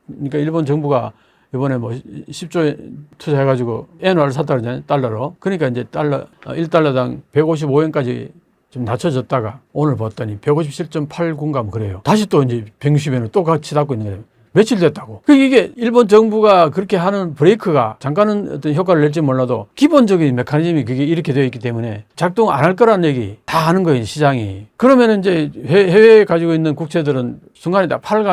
그러니까 일본 정부가 이번에 뭐 10조 투자해가지고 엔화를 샀다 그러잖아요. 달러로. 그러니까 이제 1달러당 155엔까지 좀 낮춰졌다가 오늘 봤더니 157.89인가 뭐 그래요. 다시 또 이제 160엔을 또 같이 닫고 있는 거예요. 며칠 됐다고. 이게 일본 정부가 그렇게 하는 브레이크가 잠깐은 어떤 효과를 낼지 몰라도 기본적인 메커니즘이 그게 이렇게 되어 있기 때문에 작동 안 할 거라는 얘기 다 하는 거예요, 시장이. 그러면 이제 해외에 가지고 있는 국채들은 순간에 다 팔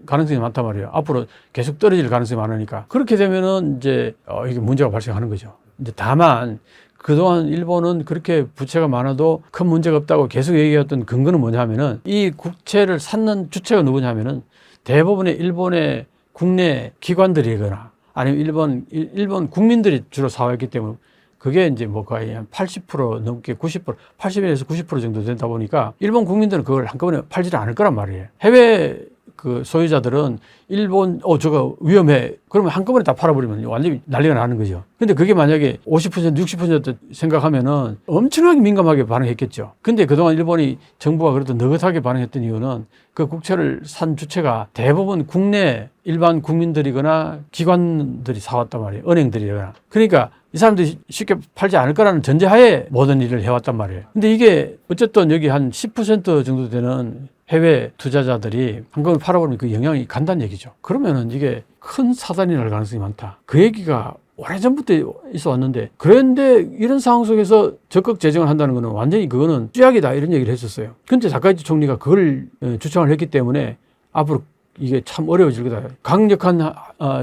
가능성이 많단 말이에요. 앞으로 계속 떨어질 가능성이 많으니까. 그렇게 되면은 이제 이게 문제가 발생하는 거죠. 이제 다만 그동안 일본은 그렇게 부채가 많아도 큰 문제가 없다고 계속 얘기했던 근거는 뭐냐면은 이 국채를 샀는 주체가 누구냐면은 대부분의 일본의 국내 기관들이거나 아니면 일본 국민들이 주로 사왔기 때문에 그게 이제 뭐 거의 한 80% 넘게 90%, 80에서 90% 정도 된다 보니까 일본 국민들은 그걸 한꺼번에 팔지를 않을 거란 말이에요. 해외 그 소유자들은 일본 저거 위험해 그러면 한꺼번에 다 팔아버리면 완전히 난리가 나는 거죠. 근데 그게 만약에 50% 60% 생각하면은 엄청나게 민감하게 반응했겠죠. 근데 그동안 일본이 정부가 그래도 느긋하게 반응했던 이유는 그 국채를 산 주체가 대부분 국내 일반 국민들이거나 기관들이 사왔단 말이에요. 은행들이거나. 그러니까 이 사람들이 쉽게 팔지 않을 거라는 전제하에 모든 일을 해왔단 말이에요. 근데 이게 어쨌든 여기 한 10% 정도 되는 해외 투자자들이 한꺼번에 팔아버리면 그 영향이 간다는 얘기죠. 그러면은 이게 큰 사단이 날 가능성이 많다. 그 얘기가 오래전부터 있어 왔는데 그런데 이런 상황 속에서 적극 재정을 한다는 거는 완전히 그거는 쥐약이다 이런 얘기를 했었어요. 근데 다카이치 총리가 그걸 주장을 했기 때문에 앞으로 이게 참 어려워질 거다. 강력한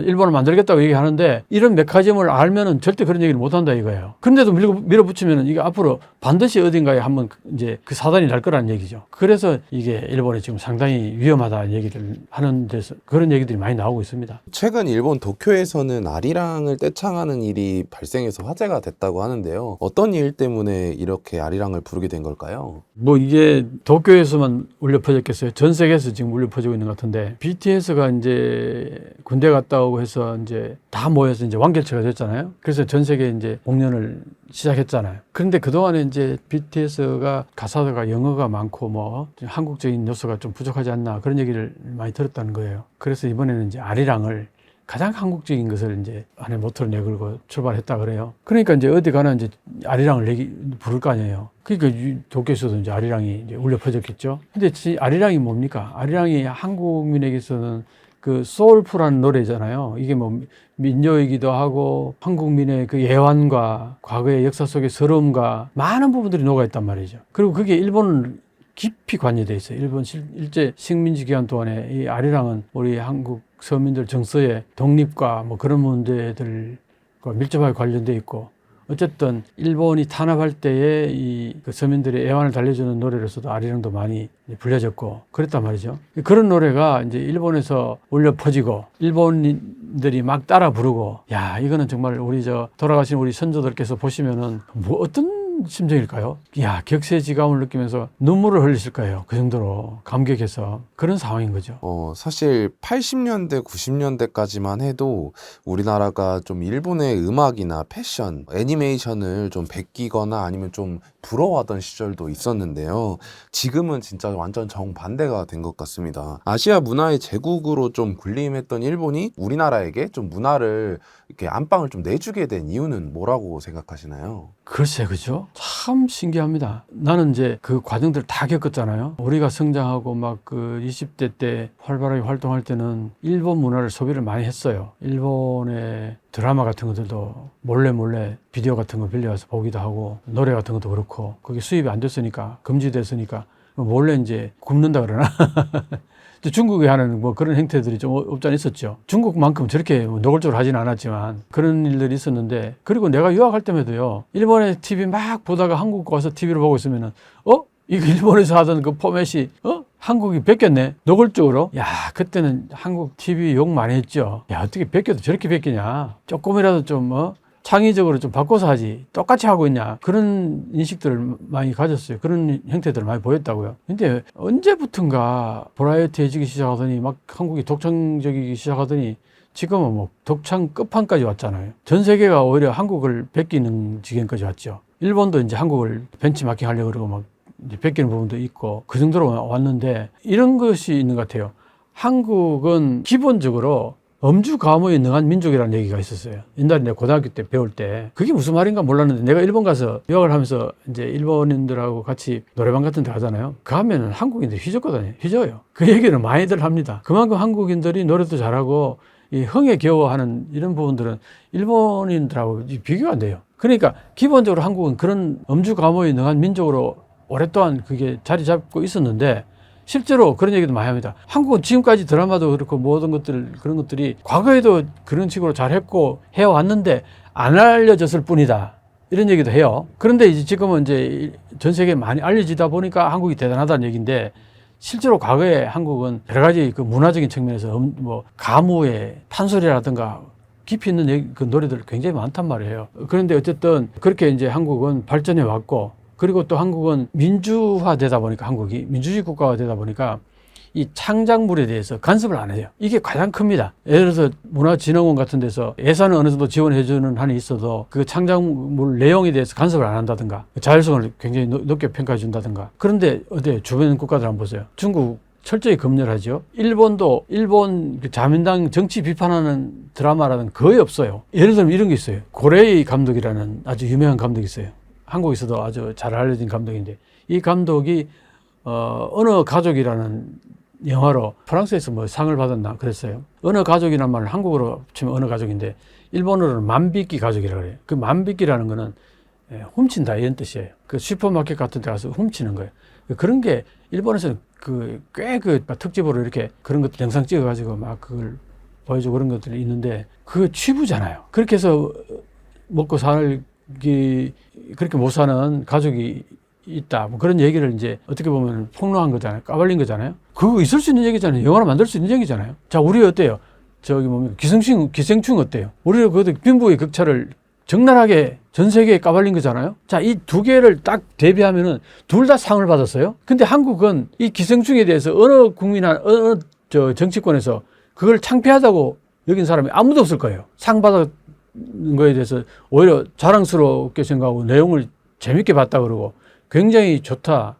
일본을 만들겠다고 얘기하는데 이런 메커니즘을 알면은 절대 그런 얘기를 못 한다 이거예요. 그런데도 밀어붙이면은 이게 앞으로 반드시 어딘가에 한번 이제 그 사단이 날 거라는 얘기죠. 그래서 이게 일본이 지금 상당히 위험하다는 얘기를 하는 데서 그런 얘기들이 많이 나오고 있습니다. 최근 일본 도쿄에서는 아리랑을 떼창하는 일이 발생해서 화제가 됐다고 하는데요. 어떤 일 때문에 이렇게 아리랑을 부르게 된 걸까요? 뭐 이게 도쿄에서만 울려 퍼졌겠어요. 전 세계에서 지금 울려 퍼지고 있는 것 같은데 BTS가 이제 군대 갔다 오고 해서 이제 다 모여서 이제 완결체가 됐잖아요. 그래서 전 세계에 이제 공연을 시작했잖아요. 그런데 그동안에 이제 BTS가 가사가 영어가 많고 뭐 한국적인 요소가 좀 부족하지 않나 그런 얘기를 많이 들었다는 거예요. 그래서 이번에는 이제 아리랑을 가장 한국적인 것을 이제 안에 모토로 내걸고 출발했다 그래요. 그러니까 이제 어디 가나 이제 아리랑을 부를 거 아니에요. 그러니까 도쿄에서도 이제 아리랑이 이제 울려 퍼졌겠죠. 근데 아리랑이 뭡니까? 아리랑이 한국민에게서는 그 소울풀한 노래잖아요. 이게 뭐 민요이기도 하고 한국민의 그 애환과 과거의 역사 속의 서러움과 많은 부분들이 녹아있단 말이죠. 그리고 그게 일본은 깊이 관여돼 있어요. 일본 일제 식민지 기간 동안에 이 아리랑은 우리 한국 서민들 정서의 독립과 뭐 그런 문제들과 밀접하게 관련돼 있고 어쨌든 일본이 탄압할 때에 이 그 서민들의 애환을 달래주는 노래로서도 아리랑도 많이 불려졌고 그랬단 말이죠. 그런 노래가 이제 일본에서 울려 퍼지고 일본인들이 막 따라 부르고 야 이거는 정말 우리 돌아가신 우리 선조들께서 보시면은 뭐 어떤 심정일까요? 야 격세지감을 느끼면서 눈물을 흘리실 거예요. 그 정도로 감격해서 그런 상황인 거죠. 사실 80년대, 90년대까지만 해도 우리나라가 좀 일본의 음악이나 패션, 애니메이션을 좀 베끼거나 아니면 좀 부러워하던 시절도 있었는데요. 지금은 진짜 완전 정반대가 된 것 같습니다. 아시아 문화의 제국으로 좀 군림했던 일본이 우리나라에게 좀 문화를 이렇게 안방을 좀 내주게 된 이유는 뭐라고 생각하시나요? 글쎄, 그죠? 참 신기합니다. 나는 이제 그 과정들을 다 겪었잖아요. 우리가 성장하고 막 그 20대 때 활발하게 활동할 때는 일본 문화를 소비를 많이 했어요. 일본의 드라마 같은 것들도 몰래 비디오 같은 거 빌려와서 보기도 하고 노래 같은 것도 그렇고 그게 수입이 안 됐으니까 금지됐으니까 몰래 이제 굽는다 그러나 중국에 하는 뭐 그런 행태들이 좀 없지 않아 있었죠. 중국만큼 저렇게 노골적으로 하진 않았지만 그런 일들이 있었는데 그리고 내가 유학할 때에도요. 일본의 TV 막 보다가 한국 와서 TV를 보고 있으면은 이거 일본에서 하던 그 포맷이 한국이 베꼈네. 노골적으로. 야, 그때는 한국 TV 욕 많이 했죠. 야, 어떻게 베껴도 저렇게 베끼냐. 조금이라도 좀 창의적으로 좀 바꿔서 하지. 똑같이 하고 있냐. 그런 인식들을 많이 가졌어요. 그런 형태들을 많이 보였다고요. 근데 언제부턴가 버라이어티해지기 시작하더니 막 한국이 독창적이기 시작하더니 지금은 뭐 독창 끝판까지 왔잖아요. 전 세계가 오히려 한국을 베끼는 지경까지 왔죠. 일본도 이제 한국을 벤치마킹 하려고 그러고 막 이제 베끼는 부분도 있고 그 정도로 왔는데 이런 것이 있는 것 같아요. 한국은 기본적으로 엄주 가무에 능한 민족이라는 얘기가 있었어요. 옛날에 내가 고등학교 때 배울 때 그게 무슨 말인가 몰랐는데 내가 일본 가서 유학을 하면서 이제 일본인들하고 같이 노래방 같은 데 가잖아요. 그 하면은 한국인들이 휘젓거든요. 휘져요. 그 얘기를 많이들 합니다. 그만큼 한국인들이 노래도 잘하고 이 흥에 겨워하는 이런 부분들은 일본인들하고 비교가 안 돼요. 그러니까 기본적으로 한국은 그런 엄주 가무에 능한 민족으로 오랫동안 그게 자리 잡고 있었는데 실제로 그런 얘기도 많이 합니다. 한국은 지금까지 드라마도 그렇고 모든 것들 그런 것들이 과거에도 그런 식으로 잘했고 해왔는데 안 알려졌을 뿐이다. 이런 얘기도 해요. 그런데 이제 지금은 이제 전 세계에 많이 알려지다 보니까 한국이 대단하다는 얘기인데 실제로 과거에 한국은 여러 가지 그 문화적인 측면에서 뭐 가무의 판소리라든가 깊이 있는 그 노래들 굉장히 많단 말이에요. 그런데 어쨌든 그렇게 이제 한국은 발전해 왔고 그리고 또 한국은 민주화되다 보니까 한국이 민주주의 국가가 되다 보니까 이 창작물에 대해서 간섭을 안 해요. 이게 가장 큽니다. 예를 들어서 문화진흥원 같은 데서 예산을 어느 정도 지원해주는 한이 있어도 그 창작물 내용에 대해서 간섭을 안 한다든가 자율성을 굉장히 높게 평가해 준다든가. 그런데 어때요? 주변 국가들 한번 보세요. 중국 철저히 검열하죠. 일본도 일본 그 자민당 정치 비판하는 드라마라는 거의 없어요. 예를 들면 이런 게 있어요. 고레이 감독이라는 아주 유명한 감독이 있어요. 한국에서도 아주 잘 알려진 감독인데 이 감독이 언어 가족이라는 영화로 프랑스에서 뭐 상을 받았나 그랬어요. 언어 가족이라는 말을 한국어로 치면 언어 가족인데 일본어로는 만비끼 가족이라고 그래요. 그 만비끼라는 거는 훔친다 이런 뜻이에요. 그 슈퍼마켓 같은 데 가서 훔치는 거예요. 그런 게 일본에서는 꽤 특집으로 이렇게 그런 것들 영상 찍어가지고 막 그걸 보여주고 그런 것들이 있는데 그거 취부잖아요. 그렇게 해서 먹고 살기 그렇게 못 사는 가족이 있다. 뭐 그런 얘기를 이제 어떻게 보면 폭로한 거잖아요. 까발린 거잖아요. 그거 있을 수 있는 얘기잖아요. 영화로 만들 수 있는 얘기잖아요. 자, 우리 어때요? 저기 뭡니까? 기생충 어때요? 우리가 그것도 빈부의 격차를 적나라하게 전 세계에 까발린 거잖아요. 자, 이 두 개를 딱 대비하면은 둘 다 상을 받았어요. 근데 한국은 이 기생충에 대해서 어느 국민이나 어느 정치권에서 그걸 창피하다고 여긴 사람이 아무도 없을 거예요. 상 받은 거에 대해서 오히려 자랑스럽게 생각하고 내용을 재밌게 봤다 그러고 굉장히 좋다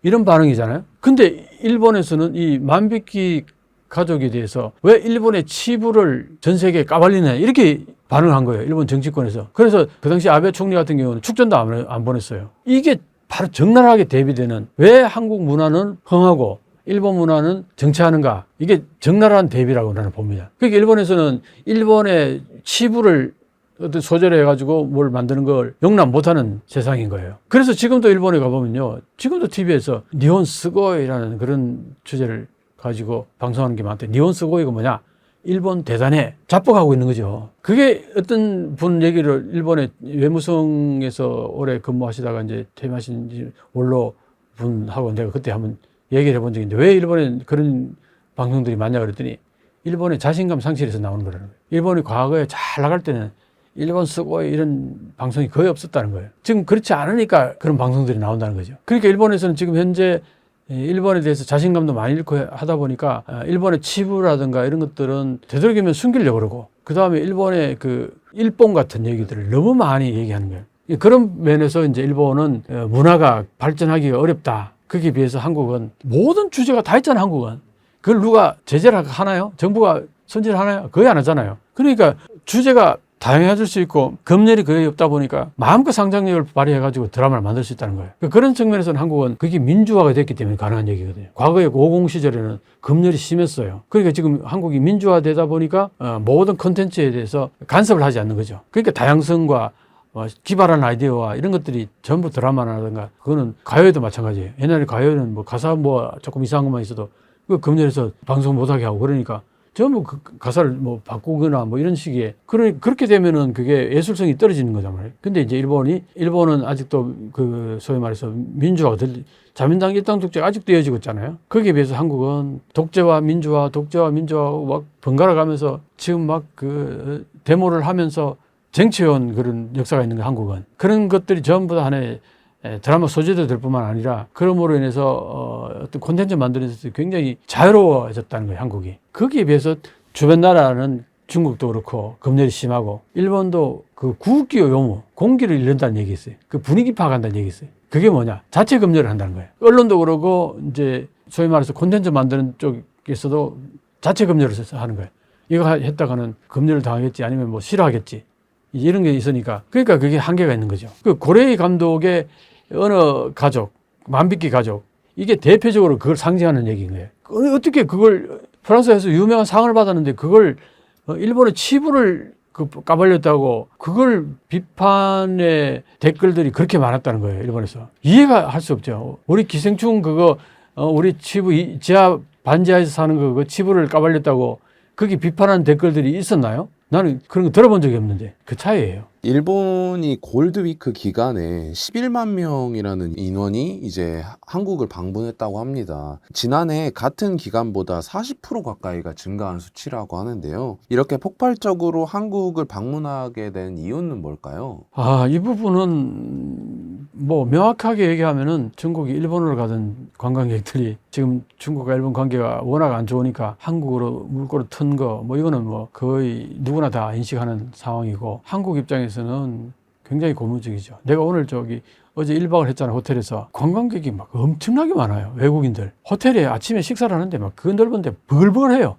이런 반응이잖아요. 근데 일본에서는 이 만비끼 가족에 대해서 왜 일본의 치부를 전 세계에 까발리냐 이렇게 반응한 거예요. 일본 정치권에서. 그래서 그 당시 아베 총리 같은 경우는 축전도 안 보냈어요. 이게 바로 적나라하게 대비되는 왜 한국 문화는 흥하고 일본 문화는 정치하는가 이게 적나라한 대비라고 나는 봅니다. 그러니까 일본에서는 일본의 치부를 어떤 소절해가지고 뭘 만드는 걸 용납 못하는 세상인 거예요. 그래서 지금도 일본에 가보면요. 지금도 TV에서 니혼 스고이라는 그런 주제를 가지고 방송하는 게 많대. 니혼 스고이가 뭐냐? 일본 대단해. 자뻑하고 있는 거죠. 그게 어떤 분 얘기를 일본의 외무성에서 오래 근무하시다가 이제 퇴임하신 원로 분하고 내가 그때 한번 얘기를 해본 적이 있는데 왜 일본에 그런 방송들이 많냐 그랬더니 일본의 자신감 상실에서 나오는 거라는 거예요. 일본이 과거에 잘 나갈 때는 일본 쓰고 이런 방송이 거의 없었다는 거예요. 지금 그렇지 않으니까 그런 방송들이 나온다는 거죠. 그러니까 일본에서는 지금 현재 일본에 대해서 자신감도 많이 잃고 하다 보니까 일본의 치부라든가 이런 것들은 되도록이면 숨기려고 그러고 그 다음에 일본의 그 일본 같은 얘기들을 너무 많이 얘기하는 거예요. 그런 면에서 이제 일본은 문화가 발전하기가 어렵다. 거기에 비해서 한국은 모든 주제가 다 있잖아요. 한국은. 그걸 누가 제재를 하나요? 정부가 손질을 하나요? 거의 안 하잖아요. 그러니까 주제가 다양해질 수 있고 검열이 거의 없다 보니까 마음껏 상상력을 발휘해가지고 드라마를 만들 수 있다는 거예요. 그런 측면에서는 한국은 그게 민주화가 됐기 때문에 가능한 얘기거든요. 과거에 50 시절에는 검열이 심했어요. 그러니까 지금 한국이 민주화되다 보니까 모든 콘텐츠에 대해서 간섭을 하지 않는 거죠. 그러니까 다양성과 기발한 아이디어와 이런 것들이 전부 드라마라든가 그거는 가요에도 마찬가지예요. 옛날에 가요는 뭐 가사 뭐 조금 이상한 것만 있어도 그 검열해서 방송 못하게 하고 그러니까 전부 그 가사를 뭐 바꾸거나 뭐 이런 식의 그렇게 되면은 그게 예술성이 떨어지는 거단 말이에요. 근데 이제 일본은 아직도 그 소위 말해서 민주화가 자민당 일당 독재가 아직도 이어지고 있잖아요. 거기에 비해서 한국은 독재와 민주화 막 번갈아 가면서 지금 막 그 데모를 하면서 쟁취해온 그런 역사가 있는 거 한국은. 그런 것들이 전부 다 하나의 드라마 소재도 될 뿐만 아니라 그럼으로 인해서 어떤 콘텐츠 만드는 데서 굉장히 자유로워졌다는 거예요, 한국이. 거기에 비해서 주변 나라는 중국도 그렇고 검열이 심하고 일본도 그 구국기호 요무, 공기를 잃는다는 얘기 있어요. 그 분위기 파악한다는 얘기 있어요. 그게 뭐냐? 자체 검열을 한다는 거예요. 언론도 그러고 이제 소위 말해서 콘텐츠 만드는 쪽에서도 자체 검열을 하는 거예요. 이거 했다가는 검열을 당하겠지 아니면 뭐 싫어하겠지. 이런 게 있으니까. 그러니까 그게 한계가 있는 거죠. 그 고레이 감독의 언어 가족, 만비끼 가족, 이게 대표적으로 그걸 상징하는 얘기인 거예요. 어떻게 그걸 프랑스에서 유명한 상을 받았는데 그걸 일본의 치부를 까발렸다고 그걸 비판의 댓글들이 그렇게 많았다는 거예요. 일본에서. 이해가 할 수 없죠. 우리 기생충 그거 우리 치부 지하 반지하에서 사는 거 그 치부를 까발렸다고 거기 비판하는 댓글들이 있었나요? 나는 그런 거 들어본 적이 없는데 그 차이예요. 일본이 골드위크 기간에 11만 명이라는 인원이 이제 한국을 방문했다고 합니다. 지난해 같은 기간보다 40% 가까이가 증가한 수치라고 하는데요. 이렇게 폭발적으로 한국을 방문하게 된 이유는 뭘까요? 이 부분은 뭐 명확하게 얘기하면은 중국이 일본으로 가던 관광객들이 지금 중국과 일본 관계가 워낙 안 좋으니까 한국으로 물꼬를 튼 거 뭐 이거는 뭐 거의 누구나 다 인식하는 상황이고, 한국 입장에서는 굉장히 고무적이죠. 내가 오늘 어제 1박을 했잖아요. 호텔에서 관광객이 막 엄청나게 많아요. 외국인들. 호텔에 아침에 식사를 하는데 막 그 넓은데 버글버글해요.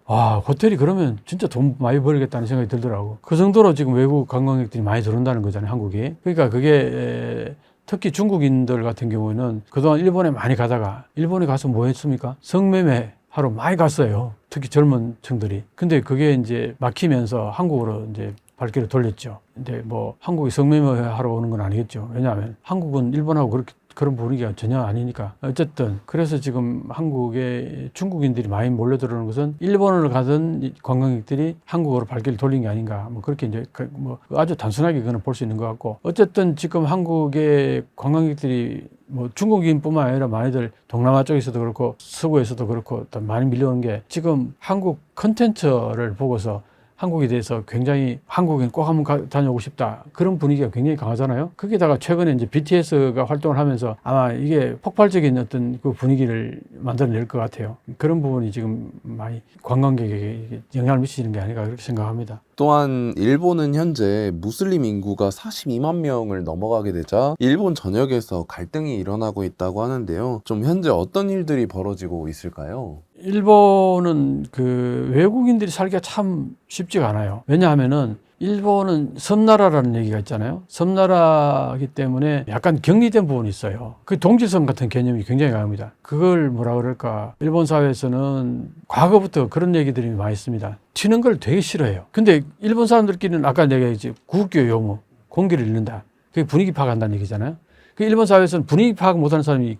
호텔이 그러면 진짜 돈 많이 벌겠다는 생각이 들더라고. 그 정도로 지금 외국 관광객들이 많이 들어온다는 거잖아요, 한국이. 그러니까 그게 특히 중국인들 같은 경우에는 그동안 일본에 많이 가다가, 일본에 가서 뭐 했습니까? 성매매 하러 많이 갔어요. 특히 젊은 층들이. 근데 그게 이제 막히면서 한국으로 이제 발길을 돌렸죠. 근데 뭐 한국이 성매매 하러 오는 건 아니겠죠. 왜냐하면 한국은 일본하고 그런 분위기가 전혀 아니니까. 어쨌든 그래서 지금 한국에 중국인들이 많이 몰려들어오는 것은 일본을 가던 관광객들이 한국으로 발길을 돌린 게 아닌가, 뭐 그렇게 이제 뭐 아주 단순하게 그거는 볼 수 있는 것 같고, 어쨌든 지금 한국의 관광객들이 뭐 중국인뿐만 아니라 많이들 동남아 쪽에서도 그렇고 서구에서도 그렇고 또 많이 밀려오는 게, 지금 한국 컨텐츠를 보고서 한국에 대해서 굉장히 한국엔 꼭 한번 다녀오고 싶다, 그런 분위기가 굉장히 강하잖아요. 거기다가 최근에 이제 BTS가 활동을 하면서 아마 이게 폭발적인 어떤 그 분위기를 만들어낼 것 같아요. 그런 부분이 지금 많이 관광객에게 영향을 미치는 게 아닌가 그렇게 생각합니다. 또한 일본은 현재 무슬림 인구가 42만 명을 넘어가게 되자 일본 전역에서 갈등이 일어나고 있다고 하는데요. 좀 현재 어떤 일들이 벌어지고 있을까요? 일본은 그 외국인들이 살기가 참 쉽지가 않아요. 왜냐하면은 일본은 섬나라라는 얘기가 있잖아요. 섬나라이기 때문에 약간 격리된 부분이 있어요. 그 동질섬 같은 개념이 굉장히 강합니다. 그걸 뭐라 그럴까, 일본 사회에서는 과거부터 그런 얘기들이 많이 있습니다. 튀는 걸 되게 싫어해요. 근데 일본 사람들끼리는 아까 내가 이제 구국교 요무, 공기를 잃는다, 그게 분위기 파악한다는 얘기잖아요. 그 일본 사회에서는 분위기 파악 못하는 사람이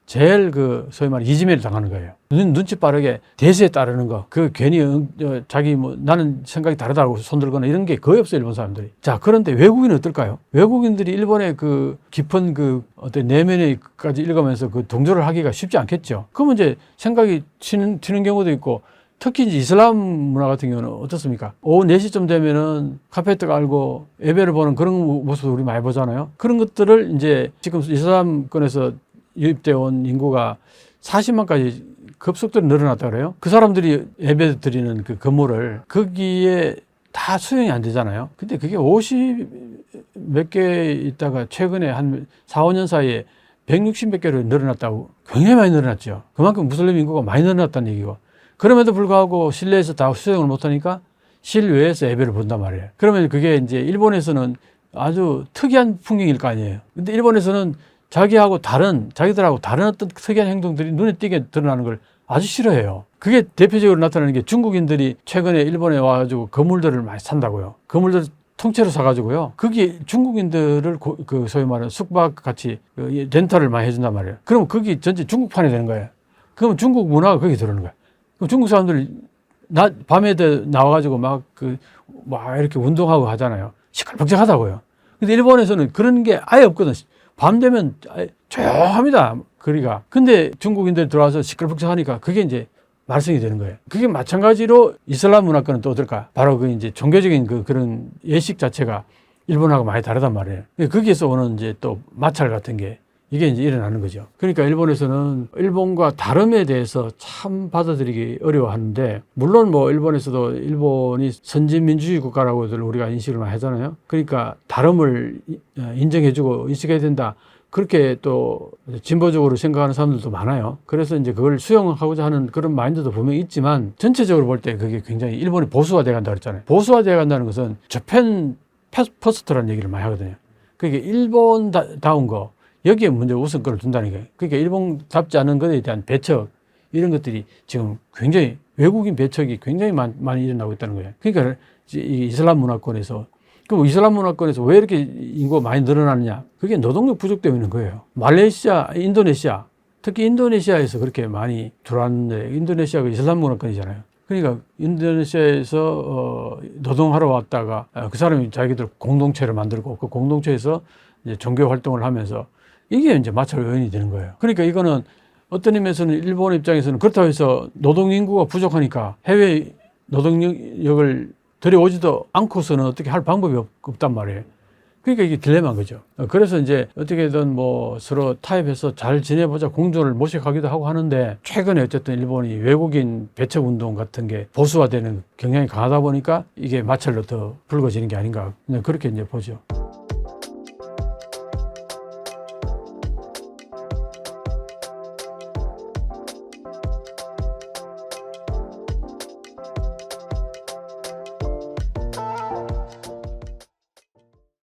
제일 소위 말해 이지매를 당하는 거예요. 눈치 빠르게 대세에 따르는 거, 괜히 자기 나는 생각이 다르다고 손들거나 이런 게 거의 없어요, 일본 사람들이. 자, 그런데 외국인은 어떨까요? 외국인들이 일본의 깊은 어떤 내면에까지 읽으면서 동조를 하기가 쉽지 않겠죠. 그러면 이제 생각이 튀는 경우도 있고, 특히 이제 이슬람 문화 같은 경우는 어떻습니까? 오후 4시쯤 되면은 카페트 깔고 예배를 보는 그런 모습을 우리 많이 보잖아요. 그런 것들을 이제 지금 이슬람권에서 유입되어 온 인구가 40만까지 급속도로 늘어났다 그래요. 그 사람들이 예배 드리는 그 건물을 거기에 다 수용이 안 되잖아요. 근데 그게 50 몇 개 있다가 최근에 한 4, 5년 사이에 160 몇 개로 늘어났다고. 굉장히 많이 늘어났죠. 그만큼 무슬림 인구가 많이 늘어났다는 얘기고, 그럼에도 불구하고 실내에서 다 수용을 못하니까 실외에서 예배를 본단 말이에요. 그러면 그게 이제 일본에서는 아주 특이한 풍경일 거 아니에요. 근데 일본에서는 자기들하고 다른 어떤 특이한 행동들이 눈에 띄게 드러나는 걸 아주 싫어해요. 그게 대표적으로 나타나는 게, 중국인들이 최근에 일본에 와가지고 건물들을 많이 산다고요. 건물들을 통째로 사가지고요. 거기 중국인들을 소위 말하는 숙박 같이 렌탈을 많이 해준단 말이에요. 그럼 거기 전체 중국판이 되는 거예요. 그러면 중국 문화가 거기 들어오는 거예요. 그럼 중국 사람들이 밤에 나와가지고 막 이렇게 운동하고 하잖아요. 시끌벅적하다고요. 근데 일본에서는 그런 게 아예 없거든. 밤 되면 조용합니다, 거리가. 근데 중국인들 들어와서 시끌벅적하니까 그게 이제 말썽이 되는 거예요. 그게 마찬가지로 이슬람 문화권은 또 어떨까? 바로 이제 종교적인 그런 예식 자체가 일본하고 많이 다르단 말이에요. 거기에서 오는 이제 또 마찰 같은 게 이게 이제 일어나는 거죠. 그러니까 일본에서는 일본과 다름에 대해서 참 받아들이기 어려워하는데, 물론 뭐 일본에서도 일본이 선진민주주의 국가라고들 우리가 인식을 많이 하잖아요. 그러니까 다름을 인정해주고 인식해야 된다, 그렇게 또 진보적으로 생각하는 사람들도 많아요. 그래서 이제 그걸 수용하고자 하는 그런 마인드도 분명히 있지만, 전체적으로 볼 때 그게 굉장히 일본이 보수화되어 간다고 그랬잖아요. 보수화되어 간다는 것은 저펜 퍼스트라는 얘기를 많이 하거든요. 그러니까 일본다운 거, 여기에 먼저 우선권을 둔다는 거예요. 그러니까 일본답지 않은 것에 대한 배척, 이런 것들이 지금 굉장히, 외국인 배척이 굉장히 많이 일어나고 있다는 거예요. 그러니까 이 이슬람 문화권에서, 그럼 이슬람 문화권에서 왜 이렇게 인구가 많이 늘어나느냐? 그게 노동력 부족 때문인 거예요. 말레이시아, 인도네시아, 특히 인도네시아에서 그렇게 많이 들어왔는데, 인도네시아가 이슬람 문화권이잖아요. 그러니까 인도네시아에서 노동하러 왔다가 그 사람이 자기들 공동체를 만들고 그 공동체에서 이제 종교 활동을 하면서 이게 이제 마찰 요인이 되는 거예요. 그러니까 이거는 어떤 의미에서는 일본 입장에서는 그렇다고 해서 노동 인구가 부족하니까 해외 노동력을 들여오지도 않고서는 어떻게 할 방법이 없단 말이에요. 그러니까 이게 딜레마인 거죠. 그래서 이제 어떻게든 뭐 서로 타협해서 잘 지내보자 공조를 모색하기도 하고 하는데 최근에 어쨌든 일본이 외국인 배척 운동 같은 게 보수화되는 경향이 강하다 보니까 이게 마찰로 더 불거지는 게 아닌가 그냥 그렇게 이제 보죠.